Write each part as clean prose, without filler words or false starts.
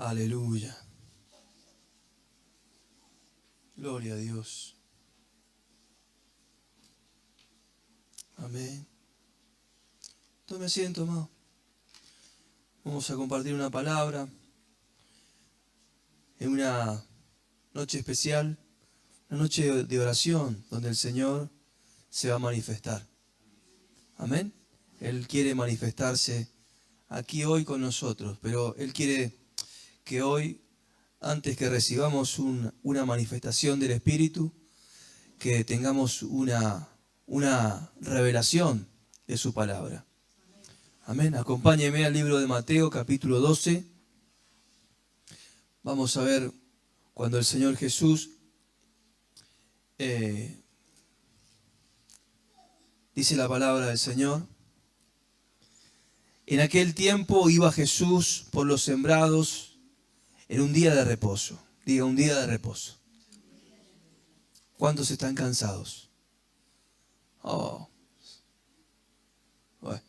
Aleluya. Gloria a Dios. Amén. Tome asiento, amado. Vamos a compartir una palabra en una noche especial, una noche de oración, donde el Señor se va a manifestar. Amén. Él quiere manifestarse aquí hoy con nosotros, pero Él quiere que hoy, antes que recibamos una manifestación del Espíritu, que tengamos una revelación de su palabra. Amén. Acompáñeme al libro de Mateo, capítulo 12. Vamos a ver cuando el Señor Jesús dice la palabra del Señor. En aquel tiempo iba Jesús por los sembrados en un día de reposo. Diga, un día de reposo. ¿Cuántos están cansados? Oh. Bueno.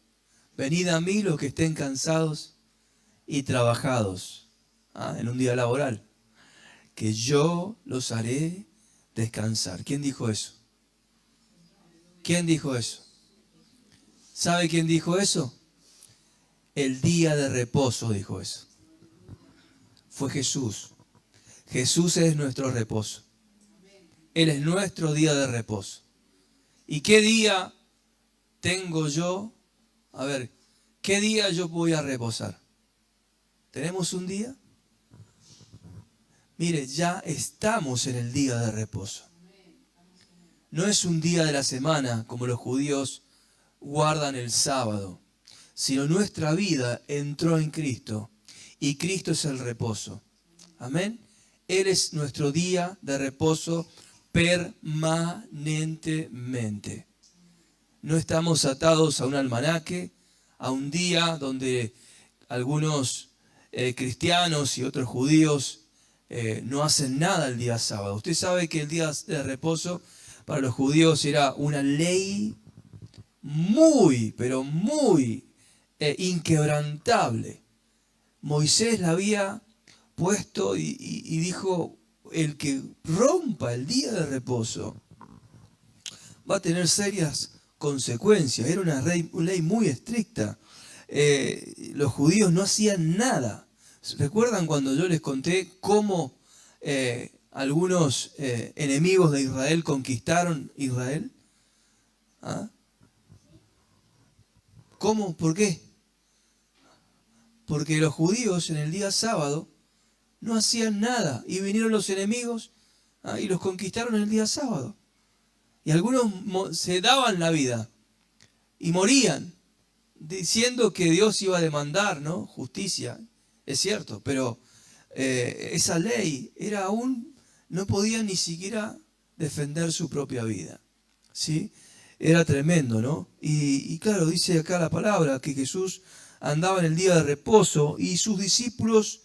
Venid a mí los que estén cansados y trabajados en un día laboral, que yo los haré descansar. ¿Quién dijo eso? ¿Quién dijo eso? ¿Sabe quién dijo eso? El día de reposo dijo eso. Fue Jesús. Jesús es nuestro reposo. Él es nuestro día de reposo. ¿Y qué día tengo yo? A ver, ¿qué día yo voy a reposar? ¿Tenemos un día? Mire, ya estamos en el día de reposo. No es un día de la semana como los judíos guardan el sábado, sino nuestra vida entró en Cristo y Cristo es el reposo. Amén. Él es nuestro día de reposo permanentemente. No estamos atados a un almanaque, a un día donde algunos cristianos y otros judíos no hacen nada el día sábado. Usted sabe que el día de reposo para los judíos era una ley muy, pero muy inquebrantable. Moisés la había puesto y dijo, el que rompa el día de reposo va a tener serias consecuencias. Era una ley muy estricta. Los judíos no hacían nada. ¿Recuerdan cuando yo les conté cómo algunos enemigos de Israel conquistaron Israel? ¿Ah? ¿Cómo? ¿Por qué? Porque los judíos en el día sábado no hacían nada y vinieron los enemigos y los conquistaron en el día sábado. Y algunos se daban la vida y morían diciendo que Dios iba a demandar, ¿no? Justicia, es cierto, pero esa ley era aún, no podían ni siquiera defender su propia vida, ¿sí? Era tremendo, ¿no? Y claro, dice acá la palabra que Jesús andaba en el día de reposo y sus discípulos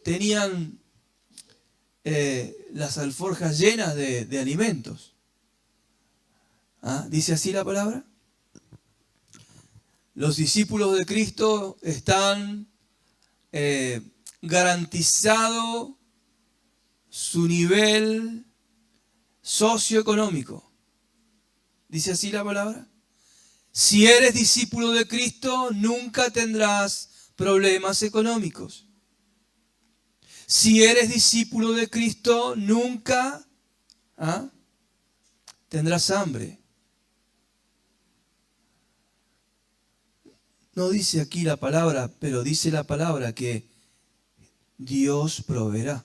tenían las alforjas llenas de alimentos. ¿Dice así la palabra? Los discípulos de Cristo están garantizado su nivel socioeconómico. ¿Dice así la palabra? Si eres discípulo de Cristo, nunca tendrás problemas económicos. Si eres discípulo de Cristo, nunca tendrás hambre. No dice aquí la palabra, pero dice la palabra que Dios proveerá.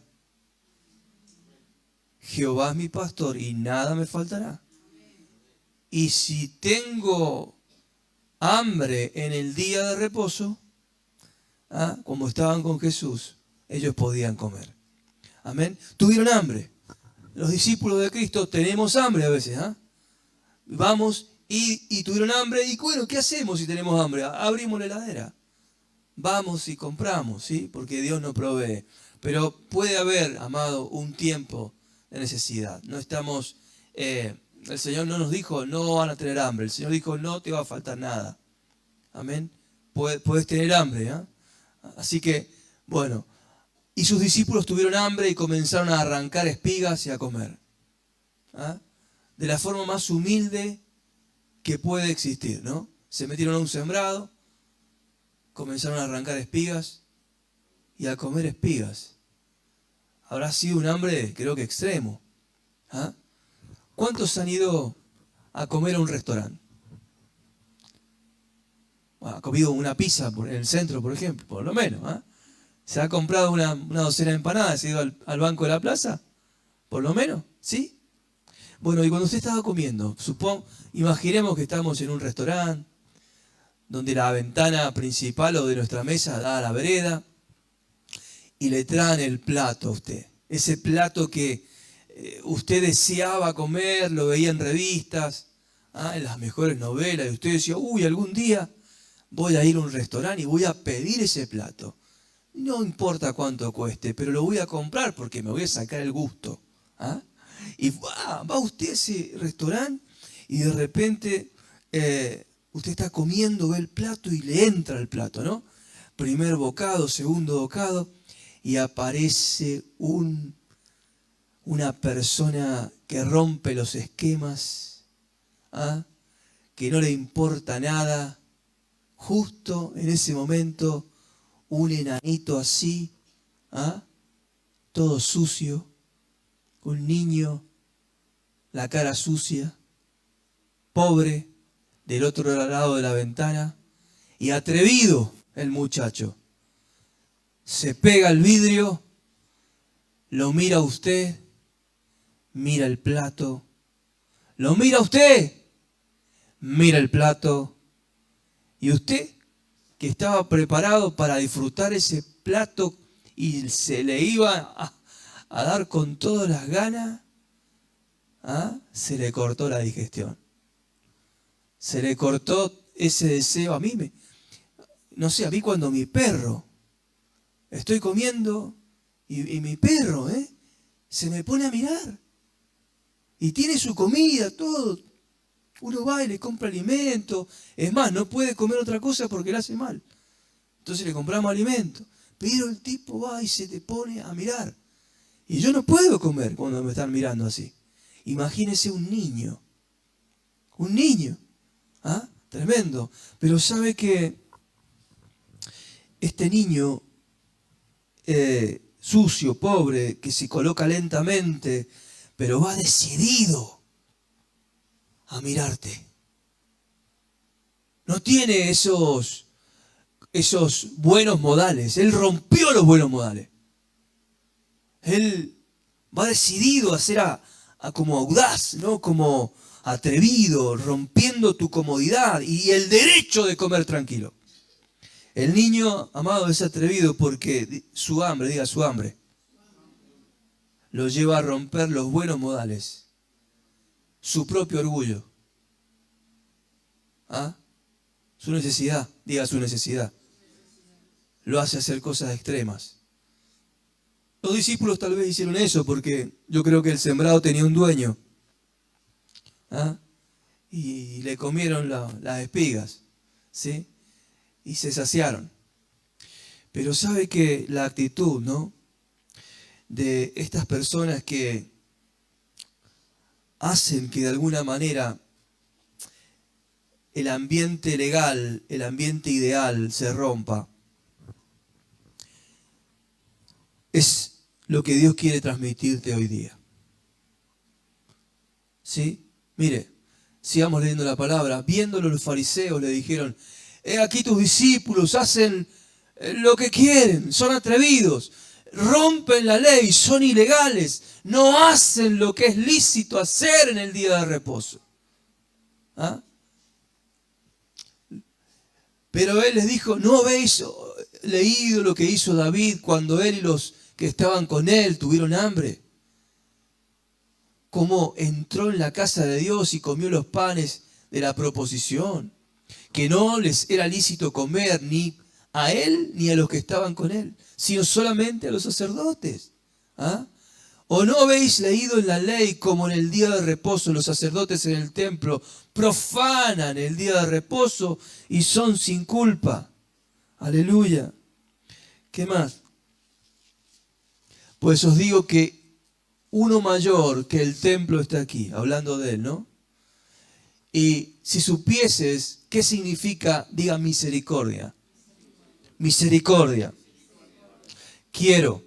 Jehová es mi pastor y nada me faltará. Y si tengo hambre en el día de reposo, como estaban con Jesús, ellos podían comer. Amén. Tuvieron hambre. Los discípulos de Cristo tenemos hambre a veces. Vamos y tuvieron hambre. Y bueno, ¿qué hacemos si tenemos hambre? Abrimos la heladera. Vamos y compramos, ¿sí? Porque Dios nos provee. Pero puede haber, amado, un tiempo de necesidad. No estamos... el Señor no nos dijo, no van a tener hambre. El Señor dijo, no te va a faltar nada. Amén. Puedes tener hambre, Así que, bueno, y sus discípulos tuvieron hambre y comenzaron a arrancar espigas y a comer. ¿Ah? De la forma más humilde que puede existir, ¿no? Se metieron a un sembrado, comenzaron a arrancar espigas y a comer espigas. Habrá sido un hambre, creo que extremo. ¿Ah? ¿Cuántos han ido a comer a un restaurante? Ha comido una pizza en el centro, por ejemplo, por lo menos. ¿Ah? ¿Se ha comprado una docena de empanadas? ¿Se ha ido al banco de la plaza? Por lo menos, ¿sí? Bueno, y cuando usted estaba comiendo, imaginemos que estamos en un restaurante, donde la ventana principal o de nuestra mesa da a la vereda, y le traen el plato a usted. Ese plato que usted deseaba comer, lo veía en revistas, en las mejores novelas, y usted decía, uy, algún día voy a ir a un restaurante y voy a pedir ese plato. No importa cuánto cueste, pero lo voy a comprar porque me voy a sacar el gusto. ¿Ah? Y va usted a ese restaurante y de repente usted está comiendo, ve el plato y le entra el plato, ¿no? Primer bocado, segundo bocado, y aparece una persona que rompe los esquemas, que no le importa nada. Justo en ese momento, un enanito así, todo sucio, un niño, la cara sucia, pobre, del otro lado de la ventana, y atrevido el muchacho. Se pega al vidrio, lo mira a usted, mira el plato, lo mira a usted, mira el plato, y usted, que estaba preparado para disfrutar ese plato y se le iba a dar con todas las ganas, se le cortó la digestión. Se le cortó ese deseo. A mí a mí cuando mi perro, estoy comiendo y mi perro, se me pone a mirar y tiene su comida, todo. Uno va y le compra alimento. Es más, no puede comer otra cosa porque le hace mal. Entonces le compramos alimento. Pero el tipo va y se te pone a mirar. Y yo no puedo comer cuando me están mirando así. Imagínese un niño. Un niño. Tremendo. Pero sabe que este niño sucio, pobre, que se coloca lentamente, pero va decidido a mirarte. No tiene esos buenos modales. Él rompió los buenos modales. Él va decidido a ser como audaz, ¿no? Como atrevido, rompiendo tu comodidad y el derecho de comer tranquilo. El niño, amado, es atrevido porque su hambre, diga su hambre, lo lleva a romper los buenos modales. Su propio orgullo. Su necesidad, diga su necesidad. Lo hace hacer cosas extremas. Los discípulos tal vez hicieron eso porque yo creo que el sembrado tenía un dueño. Y le comieron las espigas, ¿sí? Y se saciaron. Pero sabe que la actitud, ¿no?, de estas personas que hacen que de alguna manera el ambiente legal, el ambiente ideal se rompa, es lo que Dios quiere transmitirte hoy día. ¿Sí? Mire, sigamos leyendo la palabra. Viéndolo los fariseos le dijeron, aquí tus discípulos hacen lo que quieren, son atrevidos, rompen la ley, son ilegales, no hacen lo que es lícito hacer en el día de reposo. Pero él les dijo, ¿no habéis leído lo que hizo David cuando él y los que estaban con él tuvieron hambre? Cómo entró en la casa de Dios y comió los panes de la proposición, que no les era lícito comer ni a él ni a los que estaban con él, sino solamente a los sacerdotes. ¿O no habéis leído en la ley como en el día de reposo los sacerdotes en el templo profanan el día de reposo y son sin culpa? Aleluya. ¿Qué más? Pues os digo que uno mayor que el templo está aquí, hablando de él, ¿no? Y si supieses qué significa, diga misericordia. Misericordia. Quiero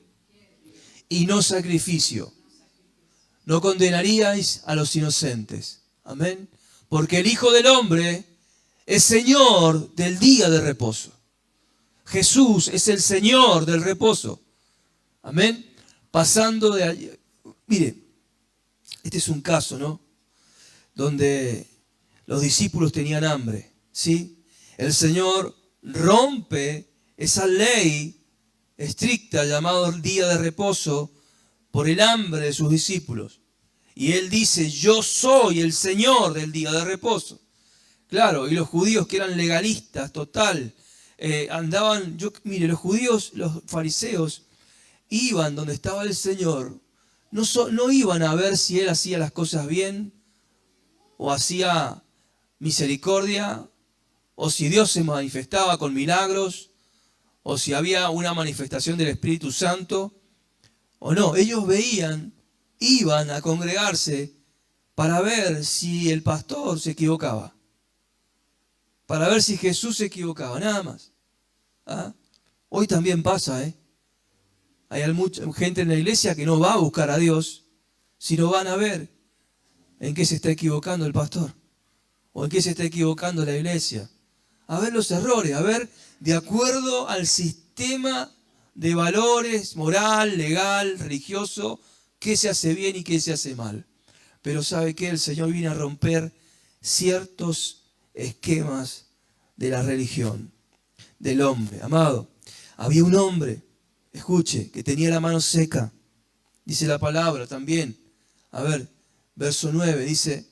y no sacrificio. No condenaríais a los inocentes. Amén. Porque el Hijo del Hombre es Señor del día de reposo. Jesús es el Señor del reposo. Amén. Pasando de allí. Mire, este es un caso, ¿no? Donde los discípulos tenían hambre, ¿sí? El Señor rompe esa ley estricta llamada el día de reposo por el hambre de sus discípulos. Y Él dice, yo soy el Señor del día de reposo. Claro, y los judíos que eran legalistas, total, mire, los judíos, los fariseos, iban donde estaba el Señor, no iban a ver si Él hacía las cosas bien, o hacía misericordia, o si Dios se manifestaba con milagros, o si había una manifestación del Espíritu Santo, o no. Ellos iban a congregarse para ver si el pastor se equivocaba, para ver si Jesús se equivocaba, nada más. ¿Ah? Hoy también pasa, ¿eh? Hay mucha gente en la iglesia que no va a buscar a Dios, sino van a ver en qué se está equivocando el pastor, o en qué se está equivocando la iglesia. A ver los errores, a ver, de acuerdo al sistema de valores, moral, legal, religioso, qué se hace bien y qué se hace mal. Pero ¿sabe qué? El Señor viene a romper ciertos esquemas de la religión, del hombre. Amado, había un hombre, escuche, que tenía la mano seca. Dice la palabra también. A ver, verso 9, dice,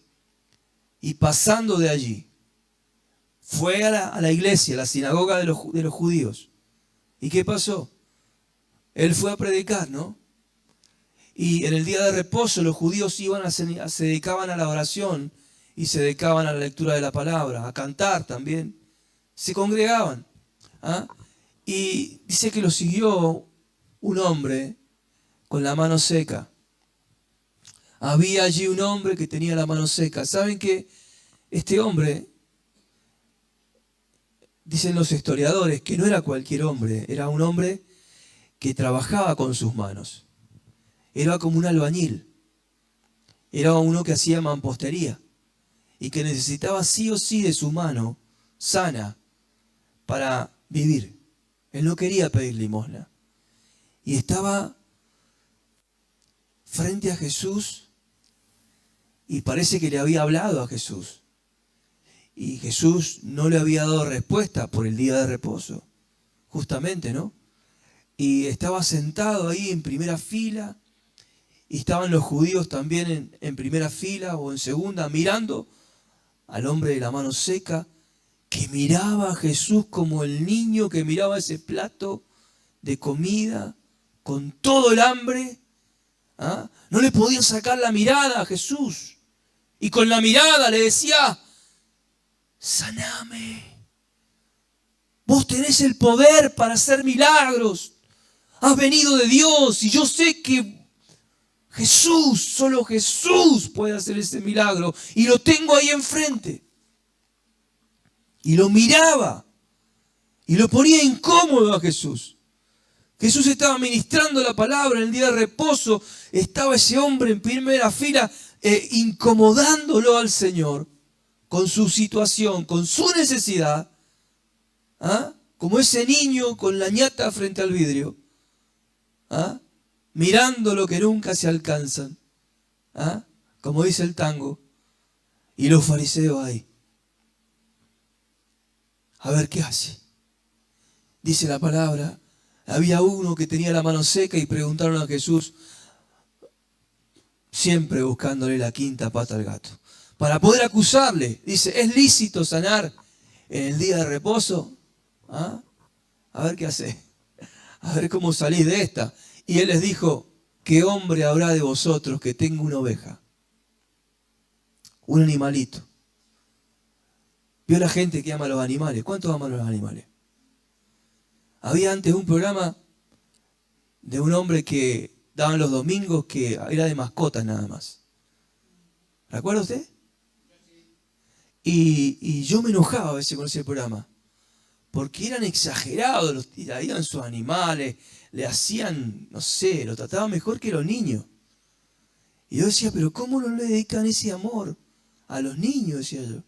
y pasando de allí, fue a la iglesia, a la sinagoga de los judíos. ¿Y qué pasó? Él fue a predicar, ¿no? Y en el día de reposo los judíos se dedicaban a la oración y se dedicaban a la lectura de la palabra, a cantar también. Se congregaban. ¿Ah? Y dice que lo siguió un hombre con la mano seca. Había allí un hombre que tenía la mano seca. ¿Saben que este hombre, dicen los historiadores, que no era cualquier hombre, era un hombre que trabajaba con sus manos? Era como un albañil. Era uno que hacía mampostería y que necesitaba sí o sí de su mano sana para vivir. Él no quería pedir limosna. Y estaba frente a Jesús y parece que le había hablado a Jesús. Y Jesús no le había dado respuesta por el día de reposo, justamente, ¿no? Y estaba sentado ahí en primera fila, y estaban los judíos también en primera fila o en segunda, mirando al hombre de la mano seca, que miraba a Jesús como el niño que miraba ese plato de comida con todo el hambre. ¿Ah? No le podían sacar la mirada a Jesús. Y con la mirada le decía, saname. Vos tenés el poder para hacer milagros. Has venido de Dios y yo sé que Jesús, solo Jesús puede hacer ese milagro. Y lo tengo ahí enfrente. Y lo miraba. Y lo ponía incómodo a Jesús. Jesús estaba ministrando la palabra en el día de reposo. Estaba ese hombre en primera fila incomodándolo al Señor con su situación, con su necesidad. ¿Ah? Como ese niño con la ñata frente al vidrio. ¿Ah? Mirando lo que nunca se alcanzan. ¿Ah? Como dice el tango. Y los fariseos ahí. A ver qué hace. Dice la palabra. Había uno que tenía la mano seca y preguntaron a Jesús, siempre buscándole la quinta pata al gato, para poder acusarle. Dice, ¿es lícito sanar en el día de reposo? ¿Ah? A ver qué hace. A ver cómo salís de esta. Y él les dijo, ¿qué hombre habrá de vosotros que tenga una oveja? Un animalito. ¿Vio la gente que ama a los animales? ¿Cuántos aman a los animales? Había antes un programa de un hombre que daban los domingos que era de mascotas nada más. ¿Recuerda usted? Y yo me enojaba a veces con ese programa, porque eran exagerados, traían sus animales, le hacían, no sé, lo trataban mejor que los niños. Y yo decía, pero ¿cómo no le dedican ese amor a los niños? Decía yo.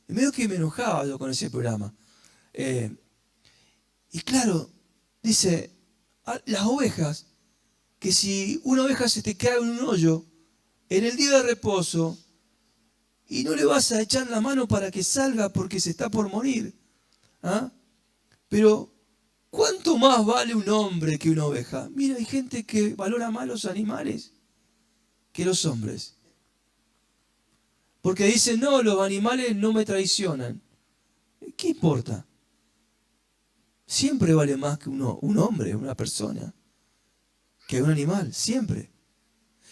Y medio que me enojaba yo con ese programa. Y claro, dice, las ovejas, que si una oveja se te cae en un hoyo, en el día de reposo, y no le vas a echar la mano para que salga porque se está por morir. ¿Ah? Pero, ¿cuánto más vale un hombre que una oveja? Mira, hay gente que valora más los animales que los hombres. Porque dicen, no, los animales no me traicionan. ¿Qué importa? Siempre vale más que un hombre, una persona, que un animal, siempre.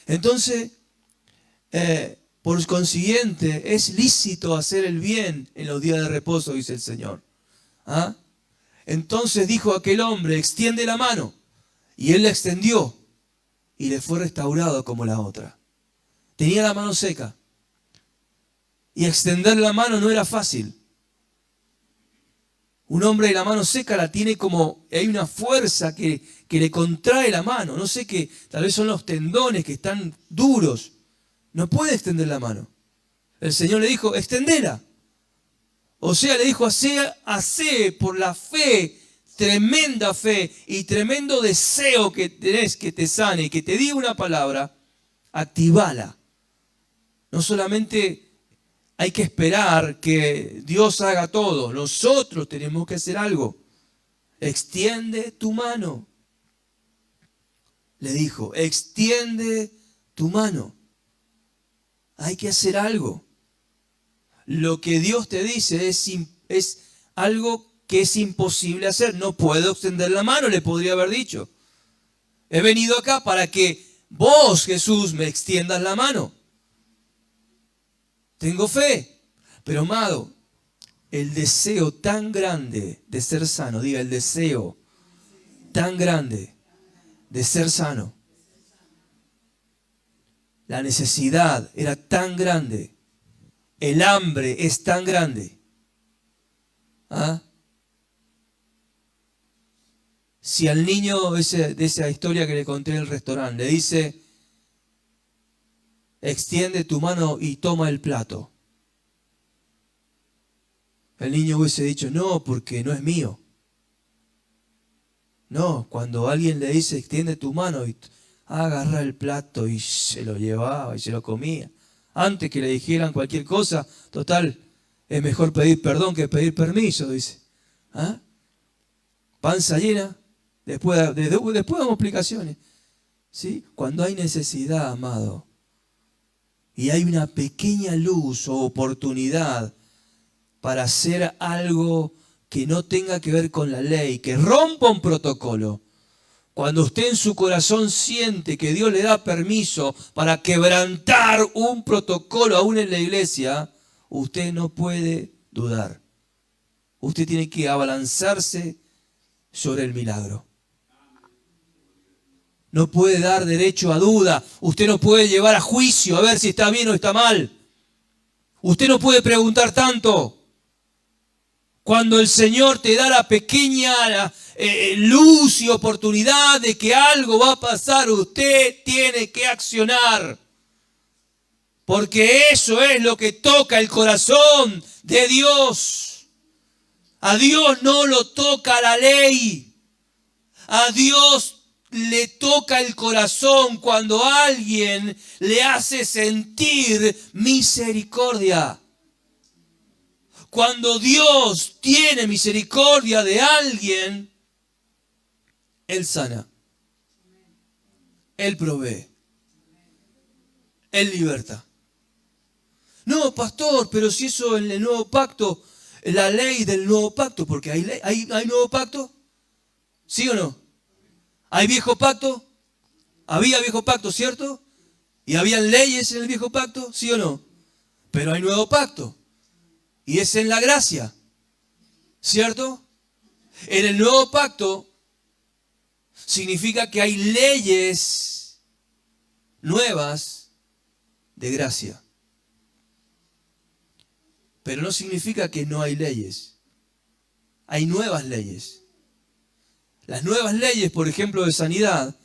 Entonces, por consiguiente, es lícito hacer el bien en los días de reposo, dice el Señor. ¿Ah? Entonces dijo aquel hombre, extiende la mano. Y él la extendió y le fue restaurado como la otra. Tenía la mano seca. Y extender la mano no era fácil. Un hombre de la mano seca la tiene como, hay una fuerza que le contrae la mano. No sé qué, tal vez son los tendones que están duros. No puede extender la mano. El Señor le dijo, extendela. O sea, le dijo, hacé por la fe, tremenda fe y tremendo deseo que tenés que te sane, que te diga una palabra, activala. No solamente hay que esperar que Dios haga todo, nosotros tenemos que hacer algo. Extiende tu mano. Le dijo, extiende tu mano. Hay que hacer algo. Lo que Dios te dice es algo que es imposible hacer. No puedo extender la mano, le podría haber dicho. He venido acá para que vos, Jesús, me extiendas la mano. Tengo fe. Pero, amado, el deseo tan grande de ser sano, diga, el deseo tan grande de ser sano. La necesidad era tan grande. El hambre es tan grande. ¿Ah? Si al niño de esa historia que le conté en el restaurante le dice, extiende tu mano y toma el plato. El niño hubiese dicho, no, porque no es mío. No, cuando alguien le dice, extiende tu mano y agarra el plato y se lo llevaba y se lo comía. Antes que le dijeran cualquier cosa, total, es mejor pedir perdón que pedir permiso, dice. ¿Ah? Panza llena, después damos explicaciones. ¿Sí? Cuando hay necesidad, amado, y hay una pequeña luz o oportunidad para hacer algo que no tenga que ver con la ley, que rompa un protocolo. Cuando usted en su corazón siente que Dios le da permiso para quebrantar un protocolo aún en la iglesia, usted no puede dudar. Usted tiene que abalanzarse sobre el milagro. No puede dar derecho a duda. Usted no puede llevar a juicio a ver si está bien o está mal. Usted no puede preguntar tanto. Cuando el Señor te da la pequeña luz y oportunidad de que algo va a pasar, usted tiene que accionar. Porque eso es lo que toca el corazón de Dios. A Dios no lo toca la ley. A Dios le toca el corazón cuando alguien le hace sentir misericordia. Cuando Dios tiene misericordia de alguien, Él sana, Él provee, Él liberta. No, pastor, pero si eso en el nuevo pacto, la ley del nuevo pacto, porque hay nuevo pacto, ¿sí o no? ¿Hay viejo pacto? Había viejo pacto, ¿cierto? ¿Y habían leyes en el viejo pacto? ¿Sí o no? Pero hay nuevo pacto. Y es en la gracia, ¿cierto? En el nuevo pacto, Significa que hay leyes nuevas de gracia. Pero no significa que no hay leyes. Hay nuevas leyes. Las nuevas leyes, por ejemplo, de sanidad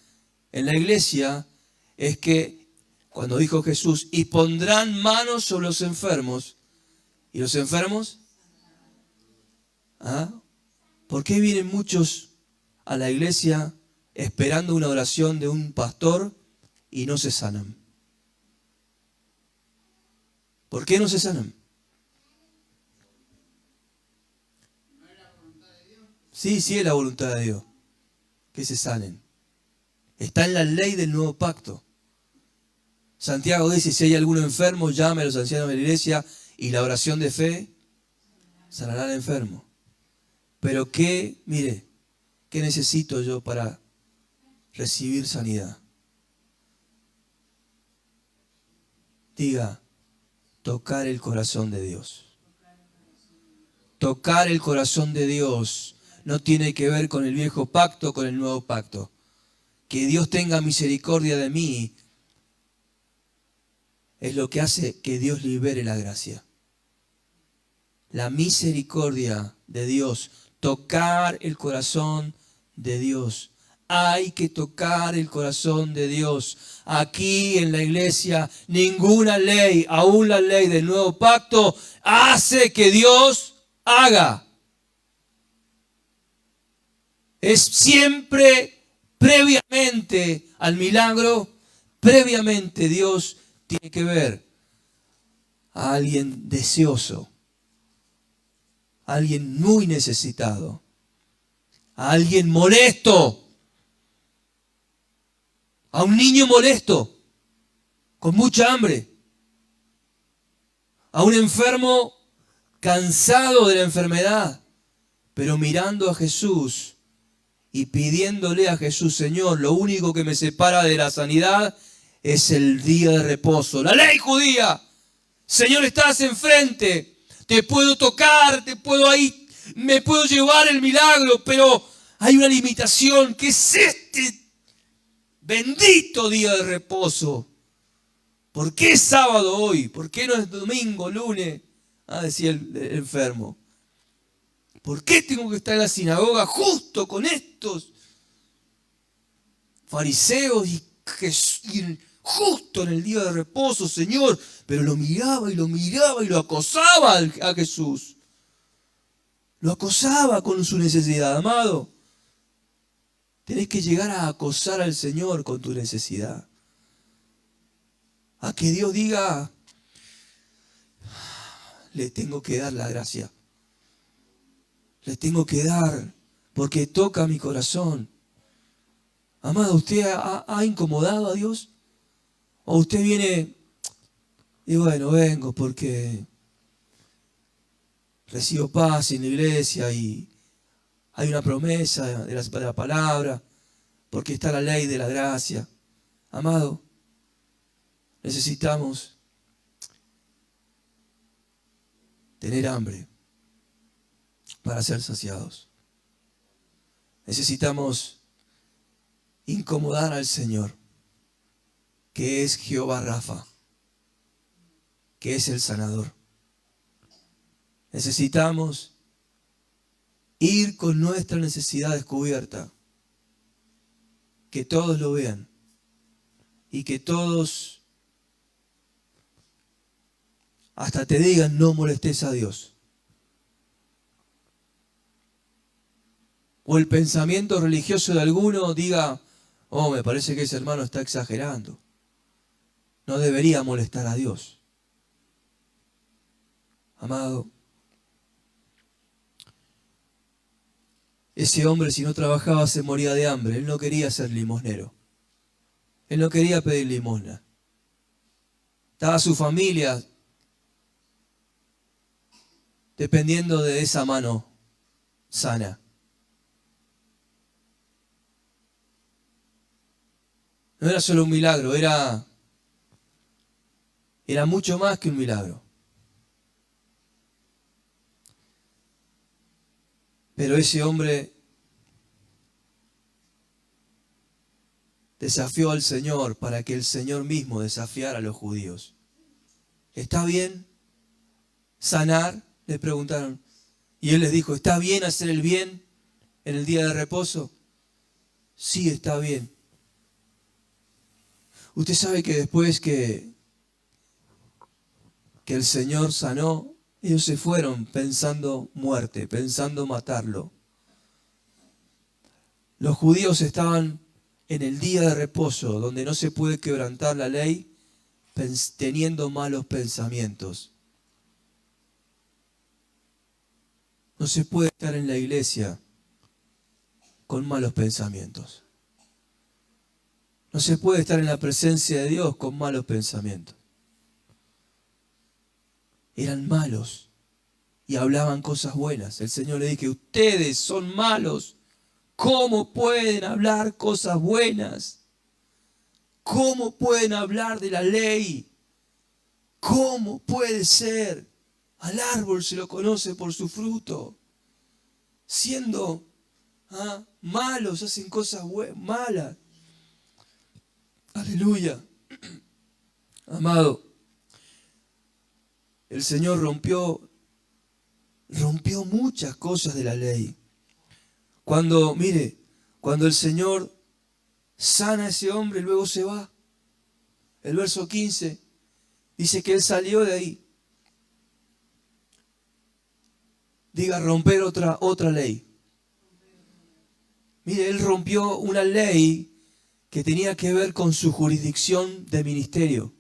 en la iglesia, es que cuando dijo Jesús, y pondrán manos sobre los enfermos, ¿y los enfermos? ¿Ah? ¿Por qué vienen muchos a la iglesia esperando una oración de un pastor y no se sanan? ¿Por qué no se sanan? Sí, sí es la voluntad de Dios, que se sanen. Está en la ley del nuevo pacto. Santiago dice, si hay alguno enfermo, llame a los ancianos de la iglesia y la oración de fe sanará al enfermo. Pero mire, ¿qué necesito yo para recibir sanidad? Diga, tocar el corazón de Dios. Tocar el corazón de Dios no tiene que ver con el viejo pacto, con el nuevo pacto. Que Dios tenga misericordia de mí es lo que hace que Dios libere la gracia. La misericordia de Dios, tocar el corazón de Dios. Hay que tocar el corazón de Dios. Aquí en la iglesia, ninguna ley, aún la ley del nuevo pacto, hace que Dios haga. Es siempre previamente al milagro, previamente Dios tiene que ver a alguien deseoso, a alguien muy necesitado, a alguien molesto, a un niño molesto, con mucha hambre, a un enfermo cansado de la enfermedad, pero mirando a Jesús y pidiéndole a Jesús, Señor, lo único que me separa de la sanidad es el día de reposo. La ley judía, Señor, estás enfrente, te puedo tocar, me puedo llevar el milagro, pero hay una limitación, que es este bendito día de reposo. ¿Por qué es sábado hoy? ¿Por qué no es domingo, lunes? Decía el enfermo. ¿Por qué tengo que estar en la sinagoga justo con estos fariseos y justo en el día de reposo, Señor? Pero lo miraba y lo acosaba a Jesús. Lo acosaba con su necesidad, amado. Tenés que llegar a acosar al Señor con tu necesidad. A que Dios diga, le tengo que dar la gracia. Le tengo que dar, porque toca mi corazón. Amado, ¿usted ha incomodado a Dios? ¿O usted viene y bueno, vengo porque recibo paz en la iglesia y hay una promesa de la palabra, porque está la ley de la gracia? Amado, necesitamos tener hambre para ser saciados. Necesitamos incomodar al Señor, que es Jehová Rafa, que es el sanador. Necesitamos ir con nuestra necesidad descubierta, que todos lo vean y que todos hasta te digan, no molestes a Dios. O el pensamiento religioso de alguno diga, oh, me parece que ese hermano está exagerando. No debería molestar a Dios. Amado, ese hombre, si no trabajaba, se moría de hambre. Él no quería ser limosnero. Él no quería pedir limosna. Estaba su familia dependiendo de esa mano sana. No era solo un milagro, era mucho más que un milagro. Pero ese hombre desafió al Señor para que el Señor mismo desafiara a los judíos. ¿Está bien sanar? Le preguntaron. Y Él les dijo, ¿está bien hacer el bien en el día de reposo? Sí, está bien. Usted sabe que después que el Señor sanó, ellos se fueron pensando muerte, pensando matarlo. Los judíos estaban en el día de reposo, donde no se puede quebrantar la ley, teniendo malos pensamientos. No se puede estar en la iglesia con malos pensamientos. No se puede estar en la presencia de Dios con malos pensamientos. Eran malos y hablaban cosas buenas. El Señor le dijo, ustedes son malos. ¿Cómo pueden hablar cosas buenas? ¿Cómo pueden hablar de la ley? ¿Cómo puede ser? Al árbol se lo conoce por su fruto. Siendo malos, hacen cosas malas. Aleluya. Amado, el Señor rompió muchas cosas de la ley. Cuando el Señor sana a ese hombre, luego se va. El verso 15 dice que Él salió de ahí. Diga, romper otra ley. Mire, Él rompió una ley que tenía que ver con su jurisdicción de ministerio.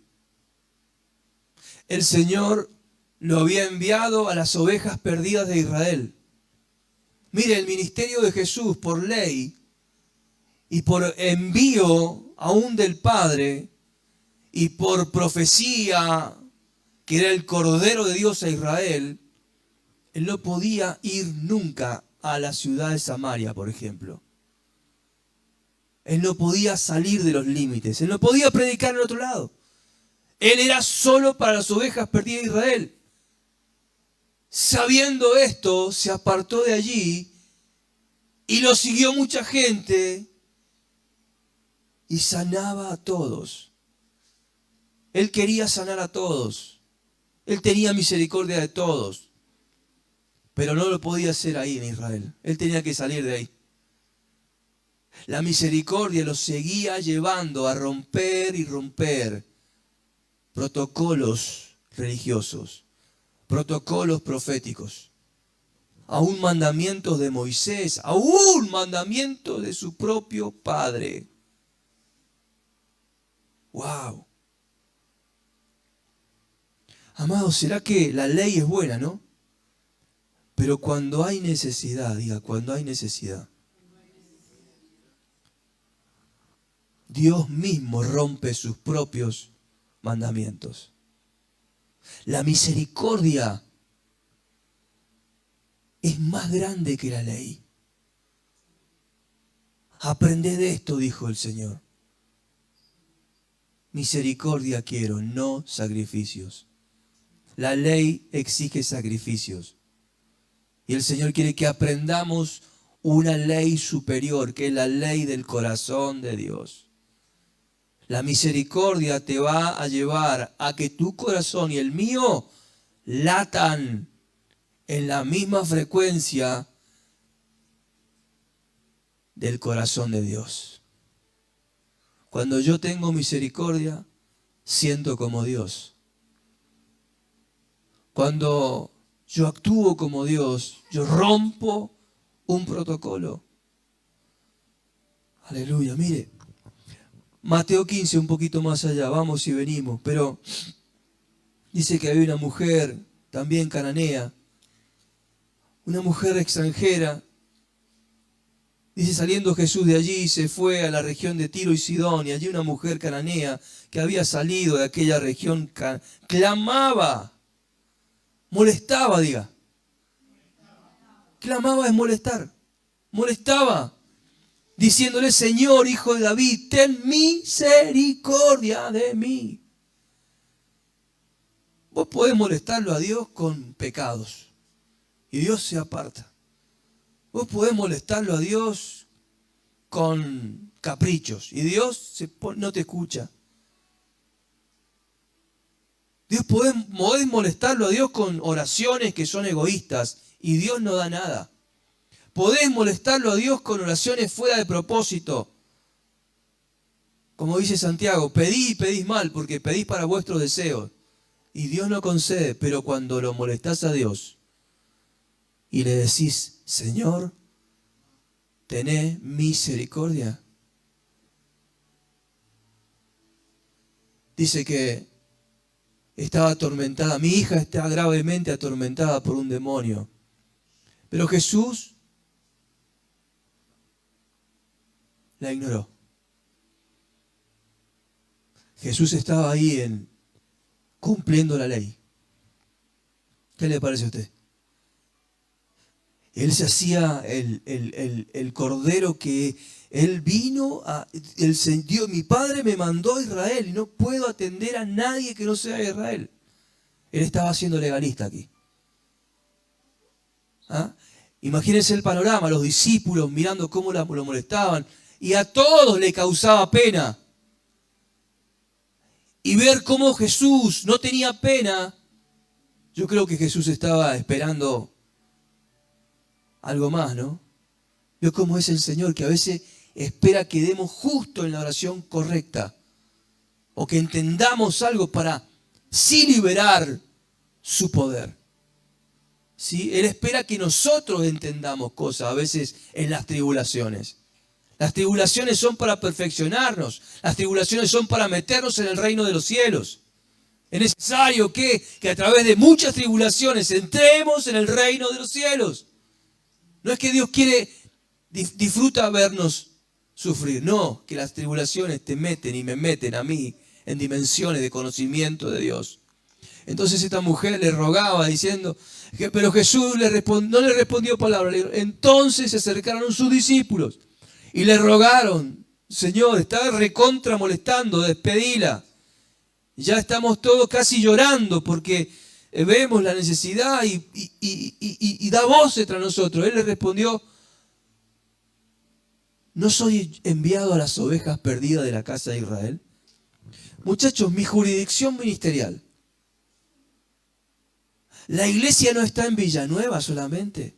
El Señor lo había enviado a las ovejas perdidas de Israel. Mire, el ministerio de Jesús por ley y por envío aún del Padre y por profecía, que era el Cordero de Dios a Israel, Él no podía ir nunca a la ciudad de Samaria, por ejemplo. Él no podía salir de los límites. Él no podía predicar en otro lado. Él era solo para las ovejas perdidas de Israel. Sabiendo esto, se apartó de allí y lo siguió mucha gente y sanaba a todos. Él quería sanar a todos. Él tenía misericordia de todos. Pero no lo podía hacer ahí en Israel. Él tenía que salir de ahí. La misericordia lo seguía llevando a romper y romper protocolos religiosos, protocolos proféticos, aún mandamientos de Moisés, aún mandamientos de su propio Padre. ¡Wow! Amados, ¿será que la ley es buena, no? Pero cuando hay necesidad, diga, cuando hay necesidad, Dios mismo rompe sus propios mandamientos. La misericordia es más grande que la ley. Aprended de esto, dijo el Señor. Misericordia quiero, no sacrificios. La ley exige sacrificios. Y el Señor quiere que aprendamos una ley superior, que es la ley del corazón de Dios. La misericordia te va a llevar a que tu corazón y el mío latan en la misma frecuencia del corazón de Dios. Cuando yo tengo misericordia, siento como Dios. Cuando yo actúo como Dios, yo rompo un protocolo. Aleluya, mire. Mateo 15, un poquito más allá, vamos y venimos, pero dice que había una mujer, también cananea, una mujer extranjera. Dice, saliendo Jesús de allí, se fue a la región de Tiro y Sidón, y allí una mujer cananea que había salido de aquella región clamaba, molestaba, diga. Clamaba es molestar, molestaba, diciéndole, Señor, Hijo de David, ten misericordia de mí. Vos podés molestarlo a Dios con pecados y Dios se aparta. Vos podés molestarlo a Dios con caprichos. Y Dios no te escucha. Podés molestarlo a Dios con oraciones que son egoístas y Dios no da nada. Podés molestarlo a Dios con oraciones fuera de propósito. Como dice Santiago, pedí y pedís mal porque pedís para vuestros deseos. Y Dios no concede, pero cuando lo molestás a Dios y le decís, Señor, tené misericordia. Dice que estaba atormentada, mi hija está gravemente atormentada por un demonio. Pero Jesús la ignoró. Jesús estaba ahí cumpliendo la ley. ¿Qué le parece a usted? Él se hacía el cordero que él vino mi padre me mandó a Israel y no puedo atender a nadie que no sea de Israel. Él estaba siendo legalista aquí. ¿Ah? Imagínense el panorama, los discípulos mirando cómo lo molestaban y a todos le causaba pena. Y ver cómo Jesús no tenía pena, yo creo que Jesús estaba esperando algo más, ¿no? Veo cómo es el Señor, que a veces espera que demos justo en la oración correcta. O que entendamos algo para sí liberar su poder. ¿Sí? Él espera que nosotros entendamos cosas a veces en las tribulaciones. Las tribulaciones son para perfeccionarnos. Las tribulaciones son para meternos en el reino de los cielos. Es necesario que a través de muchas tribulaciones entremos en el reino de los cielos. No es que Dios disfruta vernos sufrir. No, que las tribulaciones te meten y me meten a mí en dimensiones de conocimiento de Dios. Entonces esta mujer le rogaba diciendo, pero Jesús no le respondió palabra. Entonces se acercaron sus discípulos y le rogaron, Señor, está recontra molestando, despedila. Ya estamos todos casi llorando porque vemos la necesidad y da voces tras nosotros. Él le respondió, ¿no soy enviado a las ovejas perdidas de la casa de Israel? Muchachos, mi jurisdicción ministerial. La iglesia no está en Villanueva solamente.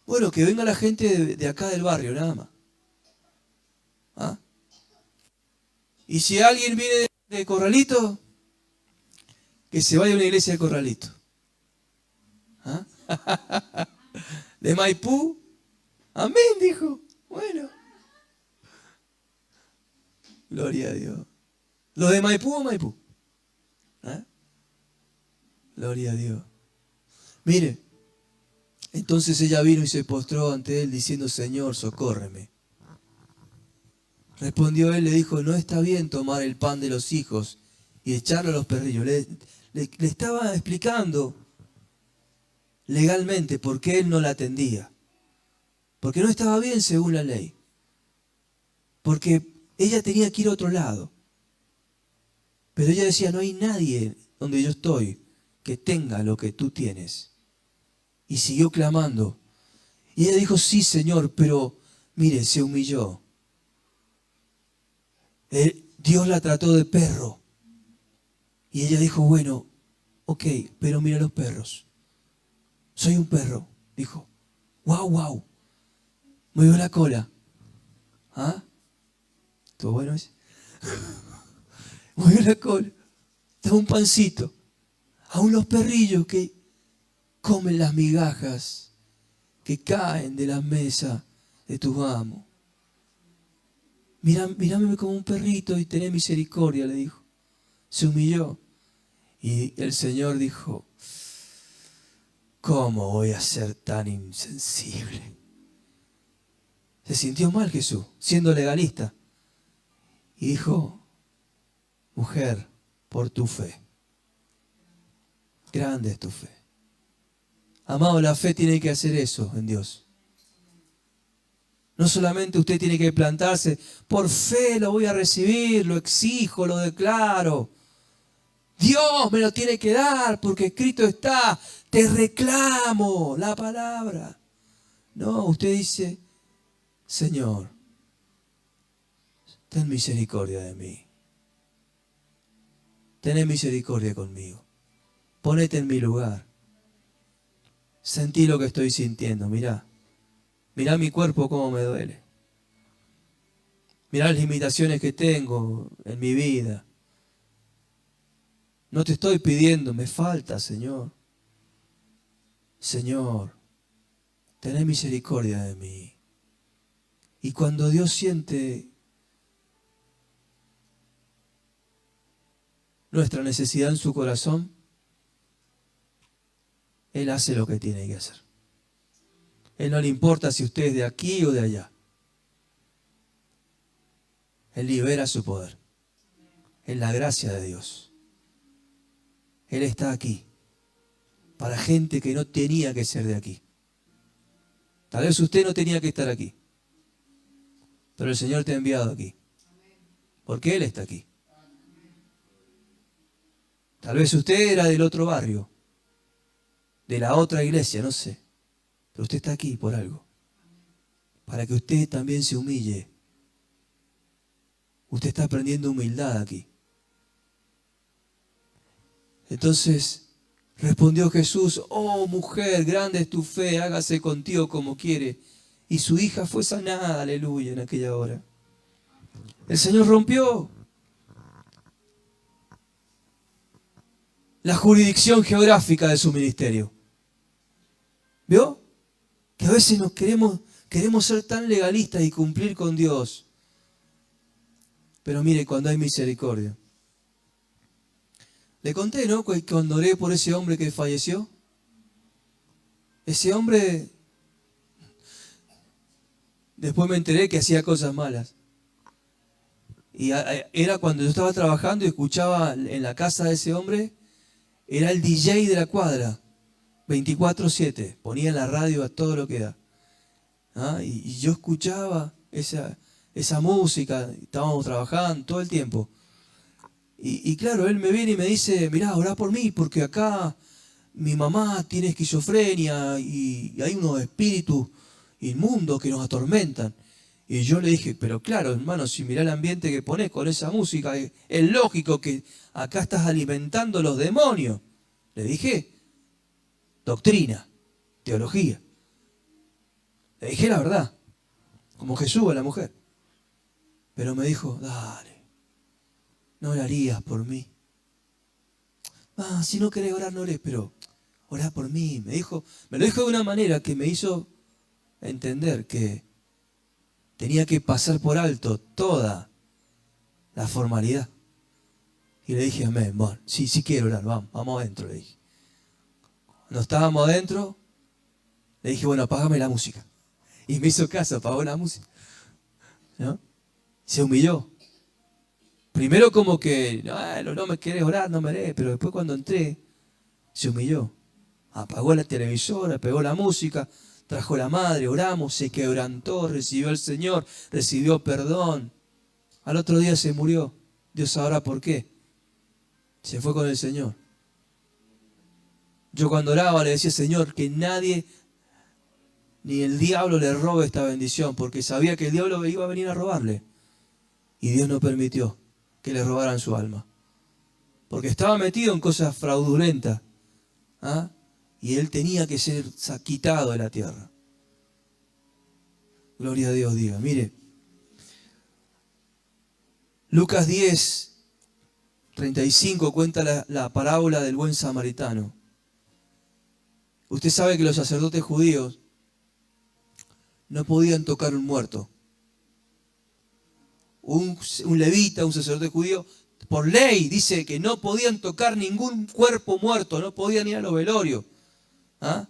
Bueno, que venga la gente de acá del barrio, nada más. ¿Ah? Y si alguien viene de Corralito, que se vaya a una iglesia de Corralito. ¿Ah? De Maipú, amén, dijo. Bueno. Gloria a Dios. ¿Los de Maipú o Maipú? ¿Ah? Gloria a Dios. Mire, entonces ella vino y se postró ante él diciendo, Señor, socórreme. Respondió él, le dijo, no está bien tomar el pan de los hijos y echarlo a los perrillos. Le estaba explicando legalmente por qué él no la atendía. Porque no estaba bien según la ley. Porque ella tenía que ir a otro lado. Pero ella decía, no hay nadie donde yo estoy que tenga lo que tú tienes. Y siguió clamando. Y ella dijo, sí, Señor, pero mire, se humilló. Dios la trató de perro. Y ella dijo, bueno, ok, pero mira los perros. Soy un perro, dijo. Wow, wow. Movió la cola. ¿Ah? ¿Todo bueno ese? Movió la cola. Daba un pancito. Aún los perrillos que comen las migajas que caen de la mesa de tus amos. Mírame como un perrito y tené misericordia, le dijo. Se humilló. Y el Señor dijo, ¿cómo voy a ser tan insensible? Se sintió mal Jesús, siendo legalista. Y dijo, mujer, por tu fe. Grande es tu fe. Amado, la fe tiene que hacer eso en Dios. No solamente usted tiene que plantarse, por fe lo voy a recibir, lo exijo, lo declaro. Dios me lo tiene que dar porque escrito está, te reclamo la palabra. No, usted dice, Señor, ten misericordia de mí. Ten misericordia conmigo. Ponete en mi lugar. Sentí lo que estoy sintiendo, mirá. Mirá mi cuerpo cómo me duele. Mirá las limitaciones que tengo en mi vida. No te estoy pidiendo, me falta, Señor. Señor, ten misericordia de mí. Y cuando Dios siente nuestra necesidad en su corazón, Él hace lo que tiene que hacer. Él no le importa si usted es de aquí o de allá. Él libera su poder. Es la gracia de Dios. Él está aquí para gente que no tenía que ser de aquí. Tal vez usted no tenía que estar aquí, pero el Señor te ha enviado aquí, porque Él está aquí. Tal vez usted era del otro barrio, de la otra iglesia, no sé, pero usted está aquí por algo, para que usted también se humille. Usted está aprendiendo humildad aquí. Entonces respondió Jesús: oh mujer, grande es tu fe, hágase contigo como quiere. Y su hija fue sanada, aleluya, en aquella hora. El Señor rompió la jurisdicción geográfica de su ministerio. ¿Vio? Que a veces queremos ser tan legalistas y cumplir con Dios. Pero mire, cuando hay misericordia. Le conté, ¿no? Cuando oré por ese hombre que falleció. Ese hombre, después me enteré que hacía cosas malas. Y era cuando yo estaba trabajando y escuchaba en la casa de ese hombre, era el DJ de la cuadra, 24/7. Ponía en la radio a todo lo que da. ¿Ah? Y yo escuchaba esa música, estábamos trabajando todo el tiempo. Y claro, él me viene y me dice: mirá, orá por mí, porque acá mi mamá tiene esquizofrenia y hay unos espíritus inmundos que nos atormentan. Y yo le dije: pero claro, hermano, si mirá el ambiente que pones con esa música, es lógico que acá estás alimentando los demonios. Le dije: doctrina, teología. Le dije la verdad, como Jesús a la mujer. Pero me dijo: dale, no orarías por mí. Si no querés orar, no orés, pero orá por mí. Me lo dijo de una manera que me hizo entender que tenía que pasar por alto toda la formalidad. Y le dije: amén, bueno, sí quiero orar, vamos adentro, le dije. Cuando estábamos adentro, le dije: bueno, apágame la música. Y me hizo caso, apagó la música, ¿no? Se humilló. Primero como que, no me querés orar, no me haré, pero después cuando entré, se humilló. Apagó la televisora, apagó la música, trajo la madre, oramos, se quebrantó, recibió al Señor, recibió perdón. Al otro día se murió. Dios sabrá por qué. Se fue con el Señor. Yo cuando oraba le decía: Señor, que nadie, ni el diablo le robe esta bendición, porque sabía que el diablo iba a venir a robarle. Y Dios no permitió que le robaran su alma, porque estaba metido en cosas fraudulentas. Y él tenía que ser quitado de la tierra. Gloria a Dios, diga. Mire, Lucas 10:35 cuenta la parábola del buen samaritano. Usted sabe que los sacerdotes judíos no podían tocar un muerto. Un levita, un sacerdote judío, por ley dice que no podían tocar ningún cuerpo muerto, no podían ir a los velorios, a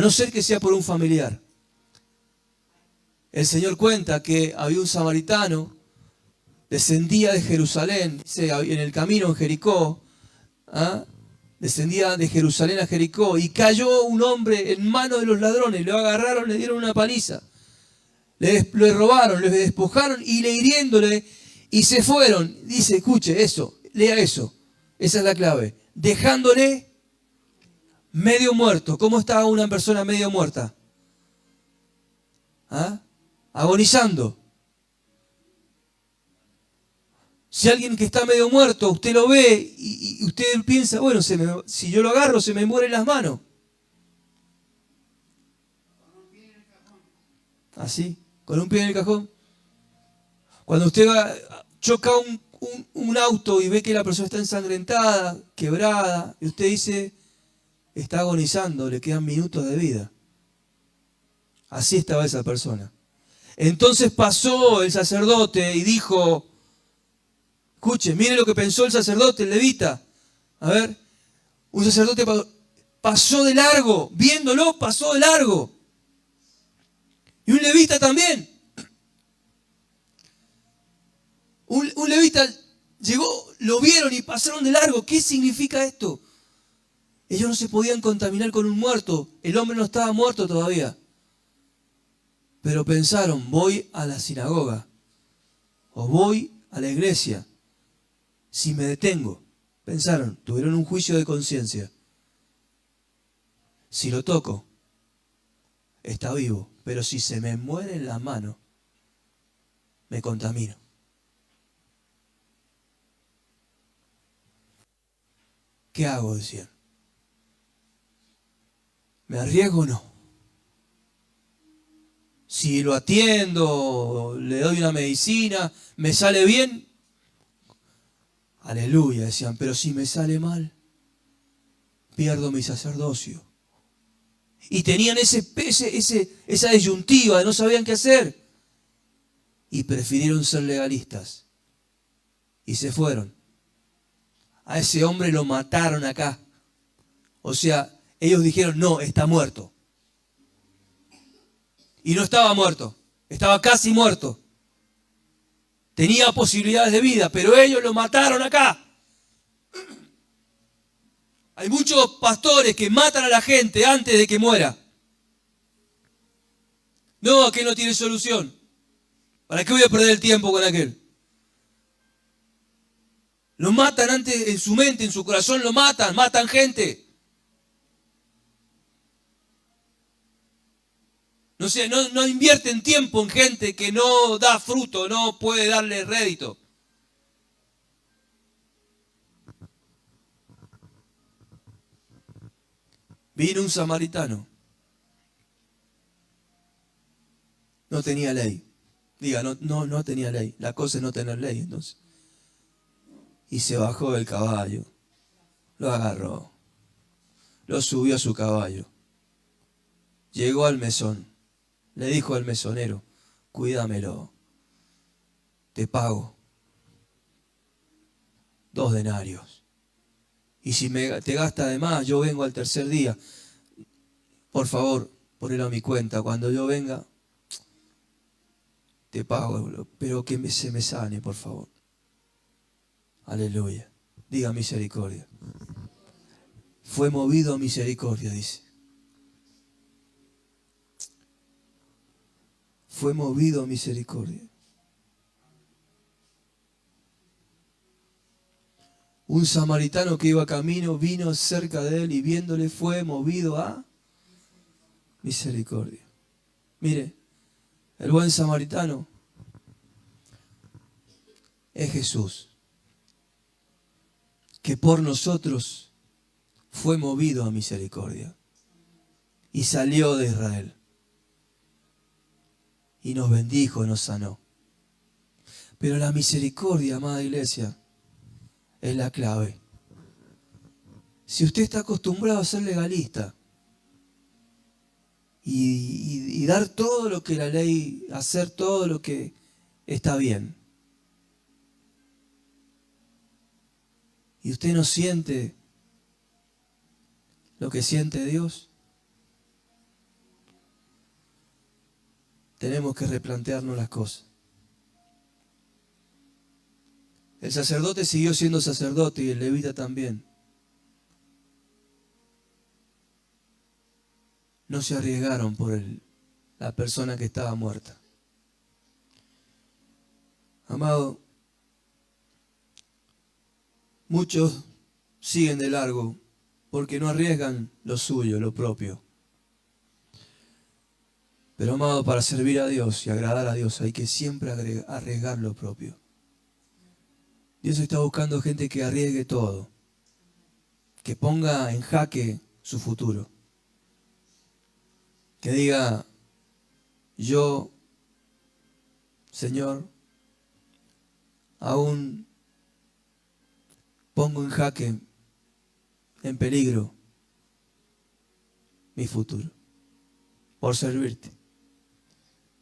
no ser que sea por un familiar. El Señor cuenta que había un samaritano, descendía de Jerusalén, dice, en el camino en Jericó, descendía de Jerusalén a Jericó y cayó un hombre en manos de los ladrones, lo agarraron, le dieron una paliza. Le robaron, le despojaron y le hiriéndole y se fueron. Dice, escuche eso, lea eso. Esa es la clave. Dejándole medio muerto. ¿Cómo está una persona medio muerta? Agonizando. Si alguien que está medio muerto, usted lo ve y usted piensa, bueno, si yo lo agarro se me mueren las manos. Así, con un pie en el cajón. Cuando usted choca un auto y ve que la persona está ensangrentada, quebrada, y usted dice, está agonizando, le quedan minutos de vida. Así estaba esa persona. Entonces pasó el sacerdote y dijo, escuche, mire lo que pensó el sacerdote, el levita. A ver, un sacerdote pasó de largo, viéndolo, pasó de largo. Y un levita también. Un levita llegó, lo vieron y pasaron de largo. ¿Qué significa esto? Ellos no se podían contaminar con un muerto. El hombre no estaba muerto todavía. Pero pensaron, voy a la sinagoga o voy a la iglesia. Si me detengo, pensaron, tuvieron un juicio de conciencia. Si lo toco, está vivo. Pero si se me muere en la mano, me contamino. ¿Qué hago? Decían. ¿Me arriesgo o no? Si lo atiendo, le doy una medicina, me sale bien, aleluya, decían. Pero si me sale mal, pierdo mi sacerdocio. Y tenían esa disyuntiva, no sabían qué hacer. Y prefirieron ser legalistas. Y se fueron. A ese hombre lo mataron acá. O sea, ellos dijeron, no, está muerto. Y no estaba muerto, estaba casi muerto. Tenía posibilidades de vida, pero ellos lo mataron acá. Hay muchos pastores que matan a la gente antes de que muera. No, aquel no tiene solución. ¿Para qué voy a perder el tiempo con aquel? Lo matan antes, en su mente, en su corazón lo matan gente. No invierten tiempo en gente que no da fruto, no puede darle rédito. Vino un samaritano. No tenía ley. Diga, no tenía ley. La cosa es no tener ley, entonces. Y se bajó del caballo. Lo agarró. Lo subió a su caballo. Llegó al mesón. Le dijo al mesonero, cuídamelo. Te pago 2 denarios. Y si te gasta de más, yo vengo al tercer día. Por favor, ponelo a mi cuenta. Cuando yo venga, te pago. Pero que se me sane, por favor. Aleluya. Diga misericordia. Fue movido a misericordia, dice. Fue movido a misericordia. Un samaritano que iba camino vino cerca de él y viéndole fue movido a misericordia. Mire, el buen samaritano es Jesús, que por nosotros fue movido a misericordia y salió de Israel y nos bendijo, nos sanó. Pero la misericordia, amada iglesia, es la clave. Si usted está acostumbrado a ser legalista y dar todo lo que la ley, hacer todo lo que está bien, y usted no siente lo que siente Dios, tenemos que replantearnos las cosas. El sacerdote siguió siendo sacerdote y el levita también. No se arriesgaron por la persona que estaba muerta. Amado, muchos siguen de largo porque no arriesgan lo suyo, lo propio. Pero amado, para servir a Dios y agradar a Dios hay que siempre arriesgar lo propio. Dios está buscando gente que arriesgue todo, que ponga en jaque su futuro, que diga, yo, Señor, aún pongo en jaque, en peligro, mi futuro, por servirte.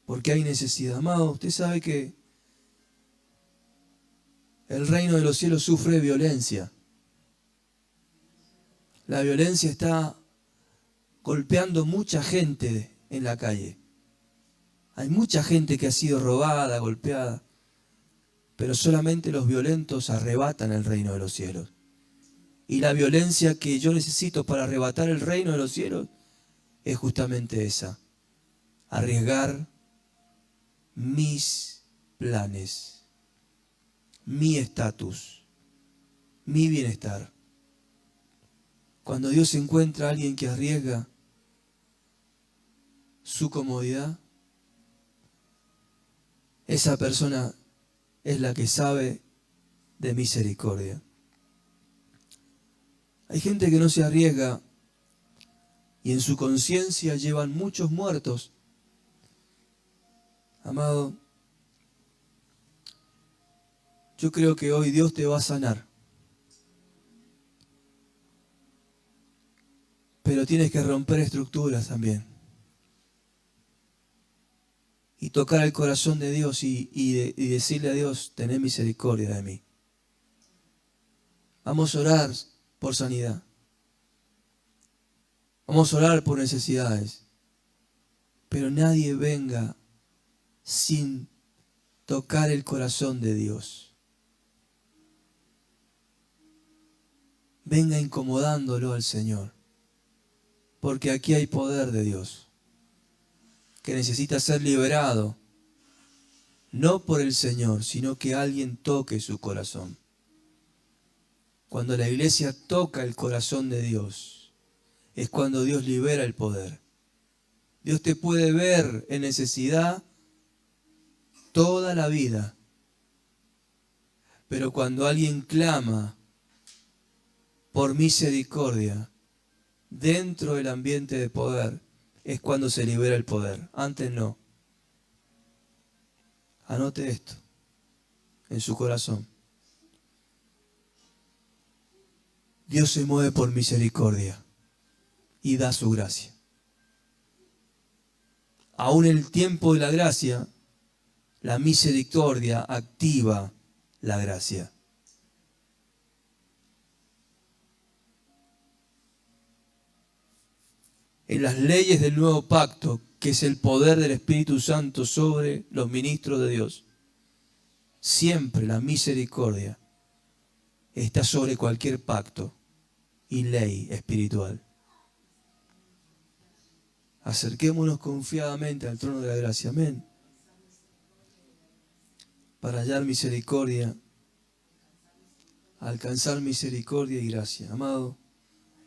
Porque hay necesidad. Amado, usted sabe que el reino de los cielos sufre violencia. La violencia está golpeando mucha gente en la calle. Hay mucha gente que ha sido robada, golpeada, pero solamente los violentos arrebatan el reino de los cielos. Y la violencia que yo necesito para arrebatar el reino de los cielos es justamente esa: arriesgar mis planes, mi estatus, mi bienestar. Cuando Dios encuentra a alguien que arriesga su comodidad, esa persona es la que sabe de misericordia. Hay gente que no se arriesga y en su conciencia llevan muchos muertos. Amado, yo creo que hoy Dios te va a sanar. Pero tienes que romper estructuras también. Y tocar el corazón de Dios y decirle a Dios, tené misericordia de mí. Vamos a orar por sanidad. Vamos a orar por necesidades. Pero nadie venga sin tocar el corazón de Dios. Venga incomodándolo al Señor. Porque aquí hay poder de Dios que necesita ser liberado, no por el Señor, sino que alguien toque su corazón. Cuando la iglesia toca el corazón de Dios, es cuando Dios libera el poder. Dios te puede ver en necesidad toda la vida, pero cuando alguien clama por misericordia dentro del ambiente de poder, es cuando se libera el poder. Antes no. Anote esto en su corazón. Dios se mueve por misericordia y da su gracia. Aún en el tiempo de la gracia, la misericordia activa la gracia. En las leyes del nuevo pacto, que es el poder del Espíritu Santo sobre los ministros de Dios, siempre la misericordia está sobre cualquier pacto y ley espiritual. Acerquémonos confiadamente al trono de la gracia, amén, para hallar misericordia, alcanzar misericordia y gracia. Amado,